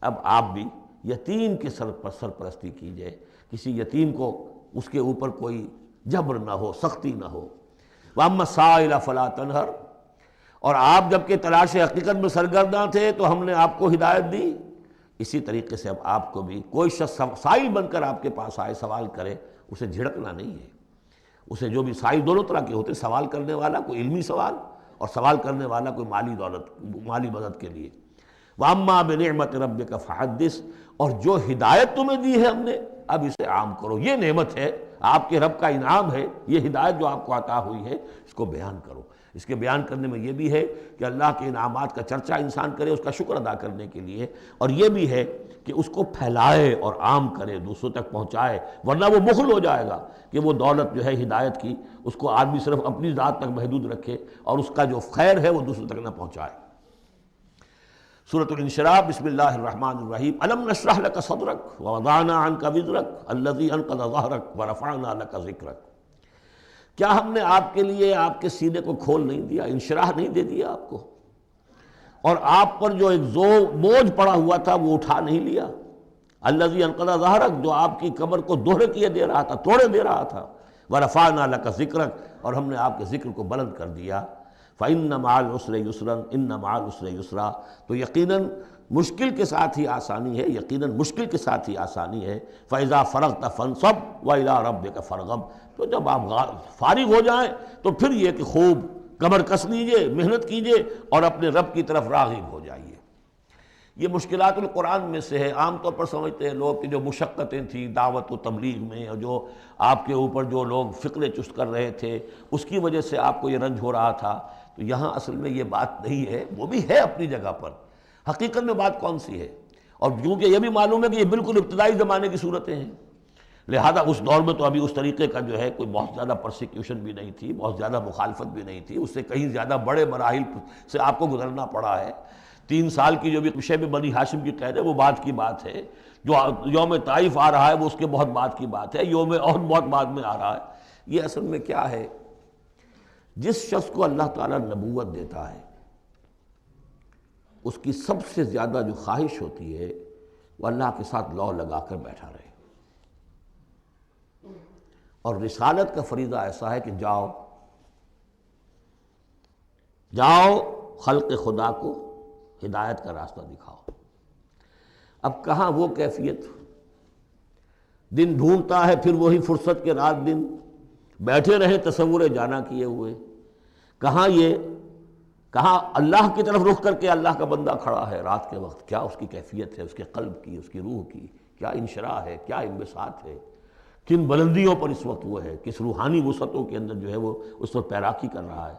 اب آپ بھی یتیم کے سرپرستی کیجئے، کسی یتیم کو اس کے اوپر کوئی جبر نہ ہو، سختی نہ ہو۔ وَأَمَّا السَّائِلَ فَلَا تَنْهَرْ، اور آپ جب کہ تلاش حقیقت میں سرگرداں تھے تو ہم نے آپ کو ہدایت دی، اسی طریقے سے اب آپ کو بھی کوئی شخص سائل بن کر آپ کے پاس آئے، سوال کرے، اسے جھڑکنا نہیں ہے۔ اسے جو بھی سائل دونوں طرح کے ہوتے ہیں، سوال کرنے والا کوئی علمی سوال اور سوال کرنے والا کوئی مالی مدد کے لیے۔ وَأَمَّا بِنِعْمَةِ رَبِّكَ فَحَدِّثْ، اور جو ہدایت تمہیں دی ہے ہم نے اب اسے عام کرو، یہ نعمت ہے، آپ کے رب کا انعام ہے، یہ ہدایت جو آپ کو عطا ہوئی ہے اس کو بیان کرو۔ اس کے بیان کرنے میں یہ بھی ہے کہ اللہ کے انعامات کا چرچا انسان کرے اس کا شکر ادا کرنے کے لیے، اور یہ بھی ہے کہ اس کو پھیلائے اور عام کرے، دوسروں تک پہنچائے، ورنہ وہ بخل ہو جائے گا کہ وہ دولت جو ہے ہدایت کی اس کو آدمی صرف اپنی ذات تک محدود رکھے اور اس کا جو خیر ہے وہ دوسروں تک نہ پہنچائے۔ سورۃ الانشراح، بسم اللہ الرحمن الرحیم۔ الم نشرح لک صدرک ووضعنا عنک وزرک الذی انقض ظہرک ورفعنا لک ذکرک۔ کیا ہم نے آپ کے لیے آپ کے سینے کو کھول نہیں دیا، انشراح نہیں دے دیا آپ کو، اور آپ پر جو ایک بوجھ پڑا ہوا تھا وہ اٹھا نہیں لیا۔ الذی انقض ظہرک، جو آپ کی کمر کو دوہرے کیے دے رہا تھا، توڑے دے رہا تھا۔ ورفعنا لک ذکرک، اور ہم نے آپ کے ذکر کو بلند کر دیا۔ فإن مع العسر یسرا ان مع العسر یسرا، تو یقیناً مشکل کے ساتھ ہی آسانی ہے، یقیناً مشکل کے ساتھ ہی آسانی ہے۔ فإذا فرغت فانصب وإلى ربك فارغب، تو جب آپ فارغ ہو جائیں تو پھر یہ کہ خوب کمر کس لیجئے، محنت کیجئے اور اپنے رب کی طرف راغب ہو جائیے۔ یہ مشکلات القرآن میں سے ہے۔ عام طور پر سمجھتے ہیں لوگ کہ جو مشقتیں تھیں دعوت و تبلیغ میں، اور جو آپ کے اوپر جو لوگ فکرے چست کر رہے تھے اس کی وجہ سے آپ کو یہ رنج ہو رہا تھا، تو یہاں اصل میں یہ بات نہیں ہے، وہ بھی ہے اپنی جگہ پر، حقیقت میں بات کون سی ہے؟ اور کیونکہ یہ بھی معلوم ہے کہ یہ بالکل ابتدائی زمانے کی صورتیں ہیں، لہذا اس دور میں تو ابھی اس طریقے کا جو ہے کوئی بہت زیادہ پرسیکیوشن بھی نہیں تھی، بہت زیادہ مخالفت بھی نہیں تھی، اس سے کہیں زیادہ بڑے مراحل سے آپ کو گزرنا پڑا ہے۔ 3 سال کی جو بھی شیب بنی ہاشم کی قید ہے وہ بعد کی بات ہے، جو یوم طائف آ رہا ہے وہ اس کے بہت بعد کی بات ہے، یوم اور بہت بعد میں آ رہا ہے۔ یہ اصل میں کیا ہے، جس شخص کو اللہ تعالیٰ نبوت دیتا ہے اس کی سب سے زیادہ جو خواہش ہوتی ہے وہ اللہ کے ساتھ لو لگا کر بیٹھا رہے، اور رسالت کا فریضہ ایسا ہے کہ جاؤ خلق خدا کو ہدایت کا راستہ دکھاؤ۔ اب کہاں وہ کیفیت، دن ڈھونڈتا ہے پھر وہی فرصت کے رات دن بیٹھے رہے تصور جانا کیے ہوئے، کہاں اللہ کی طرف رخ کر کے اللہ کا بندہ کھڑا ہے رات کے وقت، کیا اس کی کیفیت ہے، اس کے قلب کی، اس کی روح کی کیا انشراح ہے، کیا انبساط ہے، کن بلندیوں پر اس وقت وہ ہے، کس روحانی وسعتوں کے اندر جو ہے وہ اس وقت پیراکی کر رہا ہے،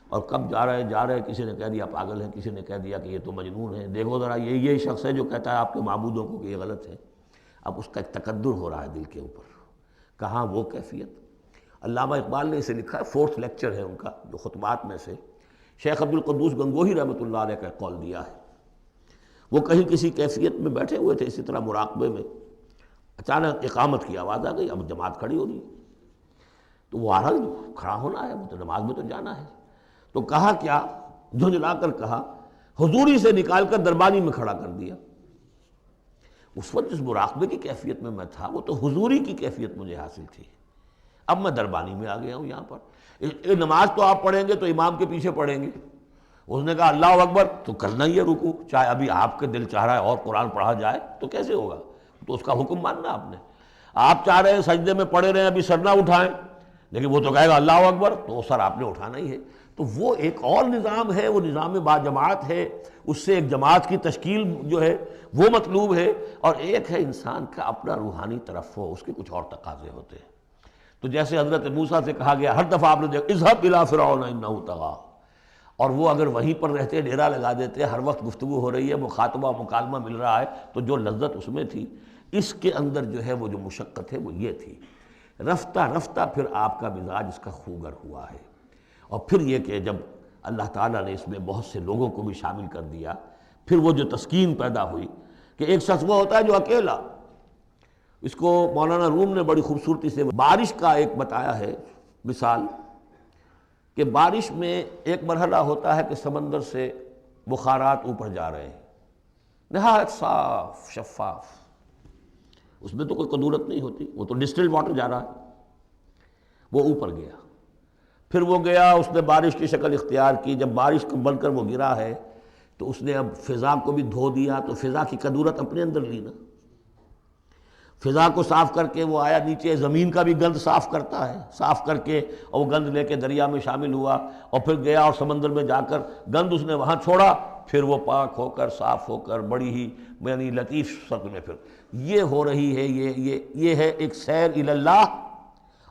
اور کب جا رہے کسی نے کہہ دیا پاگل ہے، کسی نے کہہ دیا کہ یہ تو مجنون ہے، دیکھو ذرا یہ شخص ہے جو کہتا ہے آپ کے معبودوں کو کہ یہ غلط ہے۔ اب اس کا ایک تقدر ہو رہا ہے دل کے اوپر، کہاں وہ کیفیت۔ علامہ اقبال نے اسے لکھا ہے، 4th لیکچر ہے ان کا جو خطبات میں سے، شیخ عبد القدوس گنگوہی رحمۃ اللہ علیہ کا قول دیا ہے۔ وہ کہیں کسی کیفیت میں بیٹھے ہوئے تھے اسی طرح مراقبے میں، اچانک اقامت کی آواز آ گئی، اب جماعت کھڑی ہو رہی ہے، تو وہ آ رہا کھڑا ہونا ہے، وہ تو نماز میں تو جانا ہے، تو کہا کیا، جھنجھلا کر کہا، حضوری سے نکال کر دربانی میں کھڑا کر دیا۔ اس وقت جس مراقبے کی کیفیت میں میں تھا وہ تو حضوری کی کیفیت مجھے حاصل تھی، اب میں دربانی میں آ گیا ہوں یہاں پر۔ نماز تو آپ پڑھیں گے تو امام کے پیچھے پڑھیں گے، اس نے کہا اللہ اکبر تو کرنا ہی ہے رکوع، چاہے ابھی آپ کے دل چاہ رہا ہے اور قرآن پڑھا جائے تو کیسے ہوگا، تو اس کا حکم ماننا آپ نے۔ آپ چاہ رہے ہیں سجدے میں پڑے رہے ابھی سر نہ اٹھائیں، لیکن وہ تو کہے گا اللہ اکبر، تو سر آپ نے اٹھانا ہی ہے۔ تو وہ ایک اور نظام ہے، وہ نظام باجماعت ہے، اس سے ایک جماعت کی تشکیل جو ہے وہ مطلوب ہے، اور ایک ہے انسان کا اپنا روحانی طرف ہو، اس کے کچھ اور تقاضے ہوتے ہیں۔ تو جیسے حضرت موسیٰ سے کہا گیا ہر دفعہ آپ نے دیکھا اذهب الى فرعون انه طغى، اور وہ اگر وہیں پر رہتے ڈیرا لگا دیتے، ہر وقت گفتگو ہو رہی ہے، مخاطبہ مکالمہ مل رہا ہے، تو جو لذت اس میں تھی، اس کے اندر جو ہے وہ جو مشقت ہے وہ یہ تھی۔ رفتہ رفتہ پھر آپ کا مزاج اس کا خوگر ہوا ہے، اور پھر یہ کہ جب اللہ تعالیٰ نے اس میں بہت سے لوگوں کو بھی شامل کر دیا، پھر وہ جو تسکین پیدا ہوئی کہ ایک شخص وہ ہوتا ہے جو اکیلا، اس کو مولانا روم نے بڑی خوبصورتی سے بارش کا ایک بتایا ہے مثال، کہ بارش میں ایک مرحلہ ہوتا ہے کہ سمندر سے بخارات اوپر جا رہے ہیں، نہایت صاف شفاف، اس میں تو کوئی قدورت نہیں ہوتی، وہ تو ڈسٹلڈ واٹر جا رہا ہے، وہ اوپر گیا، پھر وہ گیا، اس نے بارش کی شکل اختیار کی، جب بارش بن کر وہ گرا ہے تو اس نے اب فضا کو بھی دھو دیا، تو فضا کی قدورت اپنے اندر لی نا، فضا کو صاف کر کے وہ آیا نیچے، زمین کا بھی گند صاف کرتا ہے، صاف کر کے اور وہ گند لے کے دریا میں شامل ہوا، اور پھر گیا اور سمندر میں جا کر گند اس نے وہاں چھوڑا، پھر وہ پاک ہو کر صاف ہو کر بڑی ہی یعنی لطیف شکل میں پھر یہ ہو رہی ہے، یہ ہے ایک سیر الی اللہ،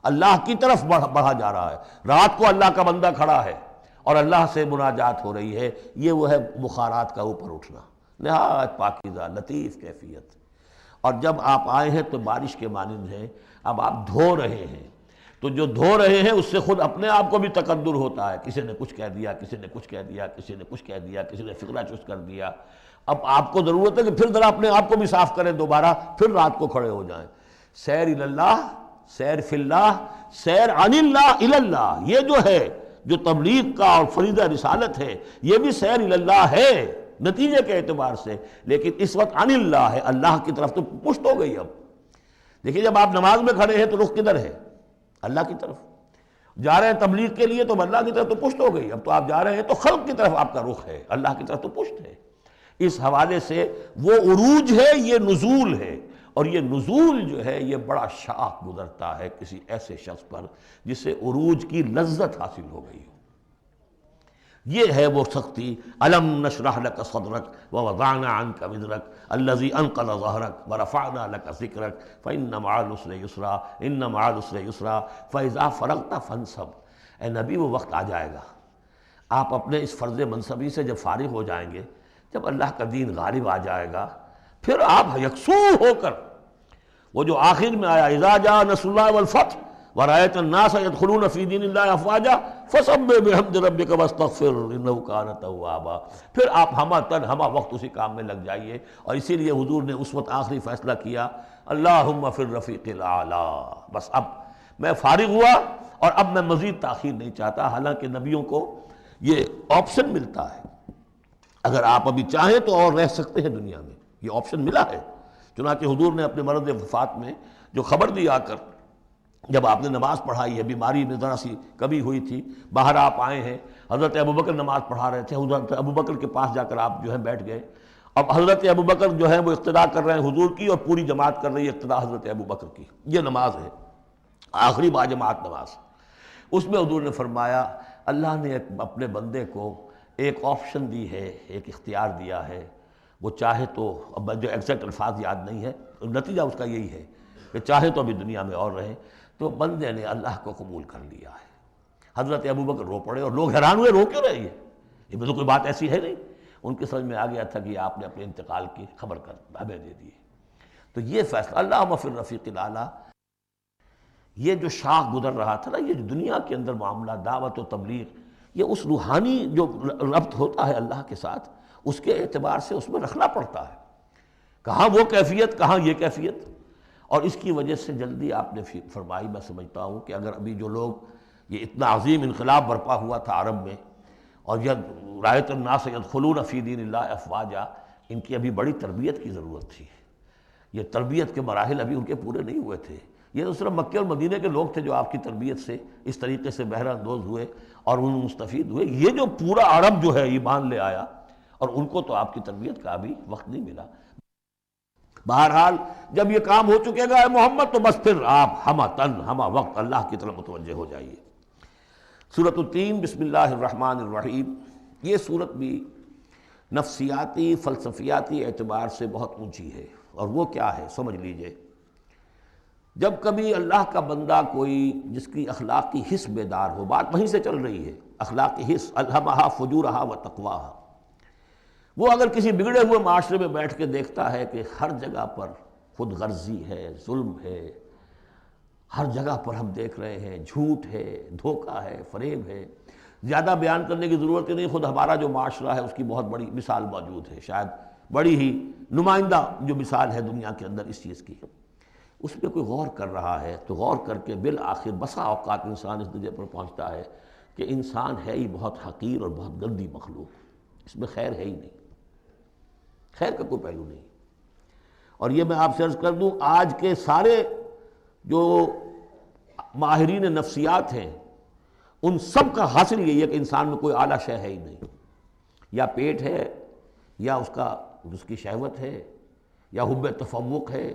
اللہ کی طرف بڑھا جا رہا ہے۔ رات کو اللہ کا بندہ کھڑا ہے اور اللہ سے مناجات ہو رہی ہے، یہ وہ ہے بخارات کا اوپر اٹھنا، نہایت پاکیزہ لطیف کیفیت۔ اور جب آپ آئے ہیں تو بارش کے مانند ہیں، اب آپ دھو رہے ہیں، تو جو دھو رہے ہیں اس سے خود اپنے آپ کو بھی تقدر ہوتا ہے، کسی نے کچھ کہہ دیا، کسی نے کچھ کہہ دیا، کسی نے کچھ کہہ دیا، کسی نے فقرہ چست کر دیا، اب آپ کو ضرورت ہے کہ پھر ذرا اپنے آپ کو بھی صاف کریں دوبارہ، پھر رات کو کھڑے ہو جائیں۔ سیر الی اللہ، سیر فی اللہ، سیر عن اللہ الی اللہ، یہ جو ہے جو تبلیغ کا اور فریضہ رسالت ہے، یہ بھی سیر الی اللہ ہے نتیجے کے اعتبار سے، لیکن اس وقت عن اللہ ہے، اللہ کی طرف تو پشت ہو گئی۔ اب دیکھیے جب آپ نماز میں کھڑے ہیں تو رخ کدھر ہے؟ اللہ کی طرف، جا رہے ہیں تبلیغ کے لیے تو اللہ کی طرف تو پشت ہو گئی، اب تو آپ جا رہے ہیں تو خلق کی طرف آپ کا رخ ہے، اللہ کی طرف تو پشت ہے۔ اس حوالے سے وہ عروج ہے، یہ نزول ہے، اور یہ نزول جو ہے یہ بڑا شاق گزرتا ہے کسی ایسے شخص پر جسے عروج کی لذت حاصل ہو گئی ہو۔ یہ ہے وہ سختی، الم نشرح لک صدرک ووضعنا عنک وزرک الذی انقض ظہرک ورفعنا لک ذکرک فإن مع العسر یسرا ان مع العسر یسرا فإذا فرغت فانصب۔ اے نبی وہ وقت آ جائے گا، آپ اپنے اس فرض منصبی سے جب فارغ ہو جائیں گے، جب اللہ کا دین غالب آ جائے گا، پھر آپ یکسو ہو کر وہ جو آخر میں آیا اذا جاء نصر اللہ والفتح ورأيت الناس يدخلون في دين الله افواجا فسبح بحمد ربك واستغفر انه كان توابا، پھر آپ ہمہ وقت اسی کام میں لگ جائیے۔ اور اسی لیے حضور نے اس وقت آخری فیصلہ کیا، اللہم فی الرفیق الاعلی، بس اب میں فارغ ہوا اور اب میں مزید تاخیر نہیں چاہتا۔ حالانکہ نبیوں کو یہ آپشن ملتا ہے، اگر آپ ابھی چاہیں تو اور رہ سکتے ہیں دنیا میں، یہ آپشن ملا ہے۔ چنانچہ حضور نے اپنے مرض وفات میں جو خبر دی آ کر، جب آپ نے نماز پڑھائی ہے، بیماری میں ذرا سی کمی ہوئی تھی، باہر آپ آئے ہیں، حضرت ابوبکر نماز پڑھا رہے تھے، حضرت ابوبکر کے پاس جا کر آپ جو ہے بیٹھ گئے۔ اب حضرت ابوبکر جو ہے وہ اقتداء کر رہے ہیں حضور کی، اور پوری جماعت کر رہی ہے اقتداء حضرت ابوبکر کی۔ یہ نماز ہے، آخری باجماعت نماز۔ اس میں حضور نے فرمایا اللہ نے اپنے بندے کو ایک آپشن دی ہے، ایک اختیار دیا ہے، وہ چاہے تو، اب جو ایگزیکٹ الفاظ یاد نہیں ہے، نتیجہ اس کا یہی ہے کہ چاہے تو ابھی دنیا میں اور رہے۔ تو بندے نے اللہ کو قبول کر لیا ہے۔ حضرت ابوبکر رو پڑے، اور لوگ حیران ہوئے، رو کیوں رہی ہے، یہ میں تو کوئی بات ایسی ہے نہیں۔ ان کی سمجھ میں آ گیا تھا کہ آپ نے اپنے انتقال کی خبر کر ہمیں دے دی۔ تو یہ فیصلہ اللہم فی الرفیق الاعلی، یہ جو شاخ گزر رہا تھا نا، یہ جو دنیا کے اندر معاملہ دعوت و تبلیغ، یہ اس روحانی جو ربط ہوتا ہے اللہ کے ساتھ، اس کے اعتبار سے اس میں رکھنا پڑتا ہے، کہاں وہ کیفیت، کہاں یہ کیفیت۔ اور اس کی وجہ سے جلدی آپ نے فرمائی، میں سمجھتا ہوں کہ اگر ابھی جو لوگ، یہ اتنا عظیم انقلاب برپا ہوا تھا عرب میں، اور یہ رأیت الناس يدخلون فی دین اللہ افواجا، ان کی ابھی بڑی تربیت کی ضرورت تھی۔ یہ تربیت کے مراحل ابھی ان کے پورے نہیں ہوئے تھے۔ یہ تو صرف مکہ اور مدینہ کے لوگ تھے جو آپ کی تربیت سے اس طریقے سے بہرہ اندوز ہوئے اور ان مستفید ہوئے۔ یہ جو پورا عرب جو ہے ایمان لے آیا، اور ان کو تو آپ کی تربیت کا ابھی وقت نہیں ملا۔ بہرحال جب یہ کام ہو چکے گا اے محمد، تو بس پھر آپ ہمہ وقت اللہ کی طرف متوجہ ہو جائیے۔ سورۃ التین، بسم اللہ الرحمن الرحیم۔ یہ سورت بھی نفسیاتی فلسفیاتی اعتبار سے بہت اونچی ہے، اور وہ کیا ہے سمجھ لیجئے۔ جب کبھی اللہ کا بندہ کوئی جس کی اخلاق کی حس بیدار ہو، بات وہیں سے چل رہی ہے، اخلاقی حص الہمہا فجورہا و تقواہا۔ وہ اگر کسی بگڑے ہوئے معاشرے میں بیٹھ کے دیکھتا ہے کہ ہر جگہ پر خود غرضی ہے، ظلم ہے، ہر جگہ پر ہم دیکھ رہے ہیں جھوٹ ہے، دھوکہ ہے، فریب ہے، زیادہ بیان کرنے کی ضرورت ہی نہیں، خود ہمارا جو معاشرہ ہے اس کی بہت بڑی مثال موجود ہے، شاید بڑی ہی نمائندہ جو مثال ہے دنیا کے اندر اس چیز کی، اس پہ کوئی غور کر رہا ہے تو غور کر کے بالآخر بسا اوقات انسان اس درجے پر پہنچتا ہے کہ انسان ہے ہی بہت حقیر اور بہت گندی مخلوق، اس میں خیر ہے ہی نہیں، خیر کا کوئی پہلو نہیں۔ اور یہ میں آپ سے عرض کر دوں، آج کے سارے جو ماہرین نفسیات ہیں ان سب کا حاصل یہی ہے کہ انسان میں کوئی اعلیٰ شے ہے ہی نہیں، یا پیٹ ہے، یا اس کی شہوت ہے، یا حب تفوق ہے،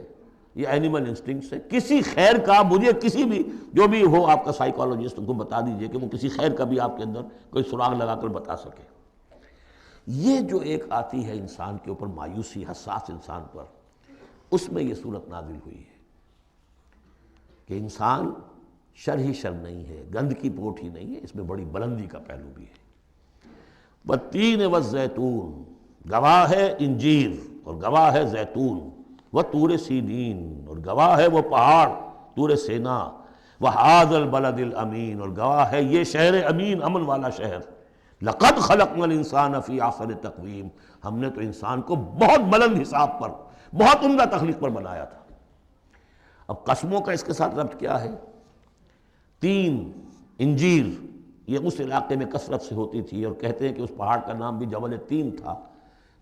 یا اینیمل انسٹنکٹس ہے، کسی خیر کا مجھے کسی بھی جو بھی ہو آپ کا سائیکالوجسٹ کو بتا دیجئے کہ وہ کسی خیر کا بھی آپ کے اندر کوئی سراغ لگا کر بتا سکے۔ یہ جو ایک آتی ہے انسان کے اوپر مایوسی، حساس انسان پر، اس میں یہ صورت نازل ہوئی ہے کہ انسان شر ہی شر نہیں ہے، گند کی پوٹ ہی نہیں ہے، اس میں بڑی بلندی کا پہلو بھی ہے۔ والتین والزیتون، گواہ ہے انجیر اور گواہ ہے زیتون، وطور سینین اور گواہ ہے وہ پہاڑ طور سینا، وہذا البلد الامین اور گواہ ہے یہ شہر امین، امن والا شہر۔ لقد خلقنا الانسان فی احسن تقویم، ہم نے تو انسان کو بہت بلند حساب پر، بہت عمدہ تخلیق پر بنایا تھا۔ اب قسموں کا اس کے ساتھ ربط کیا ہے؟ تین، انجیر، یہ اس علاقے میں کثرت سے ہوتی تھی، اور کہتے ہیں کہ اس پہاڑ کا نام بھی جبل تین تھا،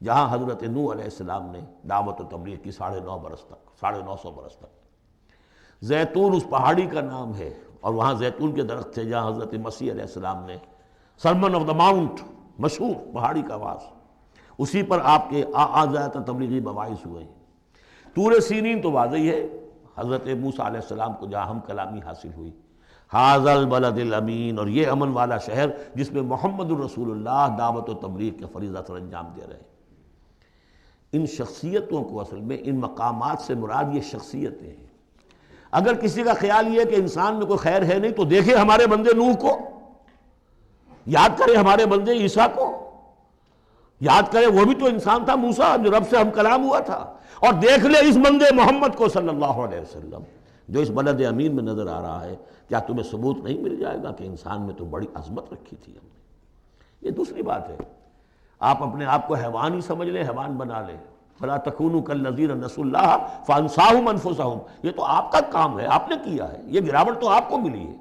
جہاں حضرت نوح علیہ السلام نے دعوت و تبلیغ کی 950 برس تک، 950 برس تک۔ زیتون اس پہاڑی کا نام ہے، اور وہاں زیتون کے درخت تھے جہاں حضرت مسیح علیہ السلام نے سرمن آف دا ماؤنٹ، مشہور پہاڑی کا آواز، اسی پر آپ کے زیادہ تبلیغی مباحث ہوئے ہیں۔ طور سینین تو واضح ہے، حضرت موسیٰ علیہ السلام کو جہاں ہم کلامی حاصل ہوئی۔ ھذا البلد الامین، اور یہ امن والا شہر جس میں محمد الرسول اللہ دعوت و تبلیغ کے فریضہ سر انجام دے رہے ہیں۔ ان شخصیتوں کو اصل میں ان مقامات سے مراد یہ شخصیتیں ہیں۔ اگر کسی کا خیال یہ ہے کہ انسان میں کوئی خیر ہے نہیں تو دیکھے ہمارے بندے نوح کو، یاد کرے ہمارے بندے عیسیٰ کو، یاد کرے وہ بھی تو انسان تھا، موسیٰ جو رب سے ہم کلام ہوا تھا، اور دیکھ لے اس بندے محمد کو صلی اللہ علیہ وسلم جو اس بلد امین میں نظر آ رہا ہے۔ کیا تمہیں ثبوت نہیں مل جائے گا کہ انسان میں تو بڑی عظمت رکھی تھی ہم نے؟ یہ دوسری بات ہے، آپ اپنے آپ کو حیوان ہی سمجھ لیں، حیوان بنا لیں۔ فَلَا تَكُونُوا كَالَّذِينَ نَسُوا اللَّهَ فَأَنسَاهُمْ أَنفُسَهُمْ، یہ تو آپ کا کام ہے، آپ نے کیا ہے، یہ گراوٹ تو آپ کو ملی ہے۔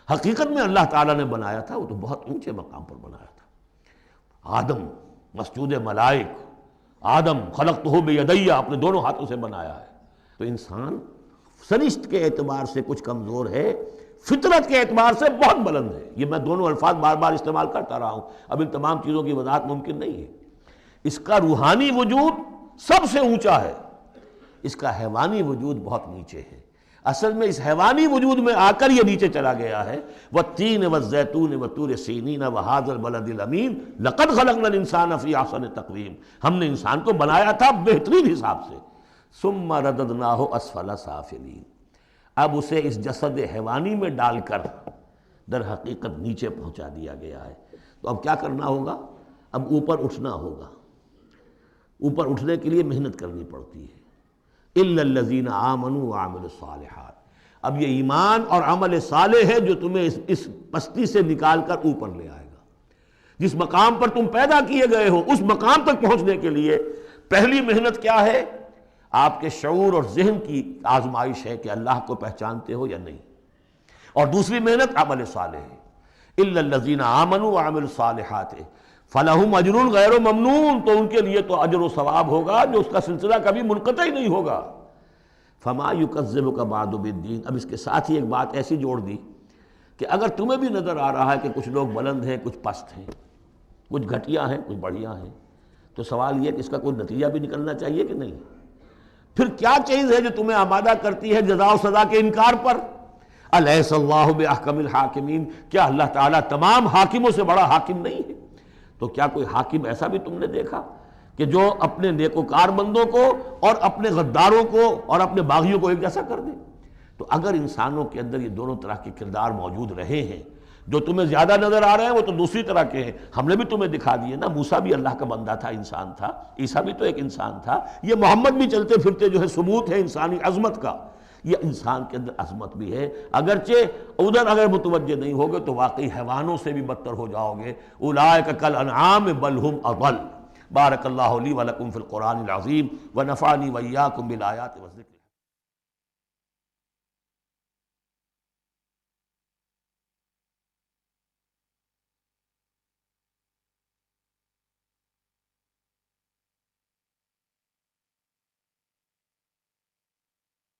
حقیقت میں اللہ تعالیٰ نے بنایا تھا، وہ تو بہت اونچے مقام پر بنایا تھا۔ آدم مسجود ملائک، آدم خلقتہ بیدی، اپنے دونوں ہاتھوں سے بنایا ہے۔ تو انسان سرشت کے اعتبار سے کچھ کمزور ہے، فطرت کے اعتبار سے بہت بلند ہے۔ یہ میں دونوں الفاظ بار بار استعمال کرتا رہا ہوں، اب ان تمام چیزوں کی وضاحت ممکن نہیں ہے۔ اس کا روحانی وجود سب سے اونچا ہے، اس کا حیوانی وجود بہت نیچے ہے۔ اصل میں اس حیوانی وجود میں آ کر یہ نیچے چلا گیا ہے۔ والتین والزیتون وطور سینین وھذا البلد الامین لقد خلقنا الانسان فی احسن تقویم، ہم نے انسان کو بنایا تھا بہترین حساب سے۔ ثم رددناہ اسفل سافلین، اب اسے اس جسد حیوانی میں ڈال کر در حقیقت نیچے پہنچا دیا گیا ہے۔ تو اب کیا کرنا ہوگا؟ اب اوپر اٹھنا ہوگا۔ اوپر اٹھنے کے لیے محنت کرنی پڑتی ہے۔ الا الذین آمنوا وعملوا الصالحات، اب یہ ایمان اور عمل صالح ہے جو تمہیں اس پستی سے نکال کر اوپر لے آئے گا۔ جس مقام پر تم پیدا کیے گئے ہو اس مقام تک پہنچنے کے لیے پہلی محنت کیا ہے؟ آپ کے شعور اور ذہن کی آزمائش ہے کہ اللہ کو پہچانتے ہو یا نہیں، اور دوسری محنت عمل صالح ہے۔ الا الذین آمنوا وعملوا الصالحات فلہم اجر غیر ممنون، تو ان کے لیے تو اجر و ثواب ہوگا جو اس کا سلسلہ کبھی منقطع ہی نہیں ہوگا۔ فما یکذبک بعد بالدین، اب اس کے ساتھ ہی ایک بات ایسی جوڑ دی کہ اگر تمہیں بھی نظر آ رہا ہے کہ کچھ لوگ بلند ہیں، کچھ پست ہیں، کچھ گھٹیا ہیں، کچھ بڑھیا ہیں، تو سوال یہ کہ اس کا کوئی نتیجہ بھی نکلنا چاہیے کہ نہیں؟ پھر کیا چیز ہے جو تمہیں آمادہ کرتی ہے جزا و سزا کے انکار پر؟ الیس اللہ باحکم الحاکمین، کیا اللہ تعالیٰ تمام حاکموں سے بڑا حاکم نہیں ہے؟ تو کیا کوئی حاکم ایسا بھی تم نے دیکھا کہ جو اپنے نیکوکار بندوں کو اور اپنے غداروں کو اور اپنے باغیوں کو ایک جیسا کر دے؟ تو اگر انسانوں کے اندر یہ دونوں طرح کے کردار موجود رہے ہیں جو تمہیں زیادہ نظر آ رہے ہیں وہ تو دوسری طرح کے ہیں، ہم نے بھی تمہیں دکھا دیے نا۔ موسیٰ بھی اللہ کا بندہ تھا، انسان تھا، عیسیٰ بھی تو ایک انسان تھا، یہ محمد بھی چلتے پھرتے جو ہے ثبوت ہے انسانی عظمت کا، یہ انسان کے اندر عظمت بھی ہے۔ اگرچہ ادھر اگر متوجہ نہیں ہوگے تو واقعی حیوانوں سے بھی بدتر ہو جاؤ گے۔ اولئک کالانعام بل ھم اضل۔ بارک اللہ لی ولکم فی القرآن العظیم ونفعنی وإیاکم بالآیات والذکر۔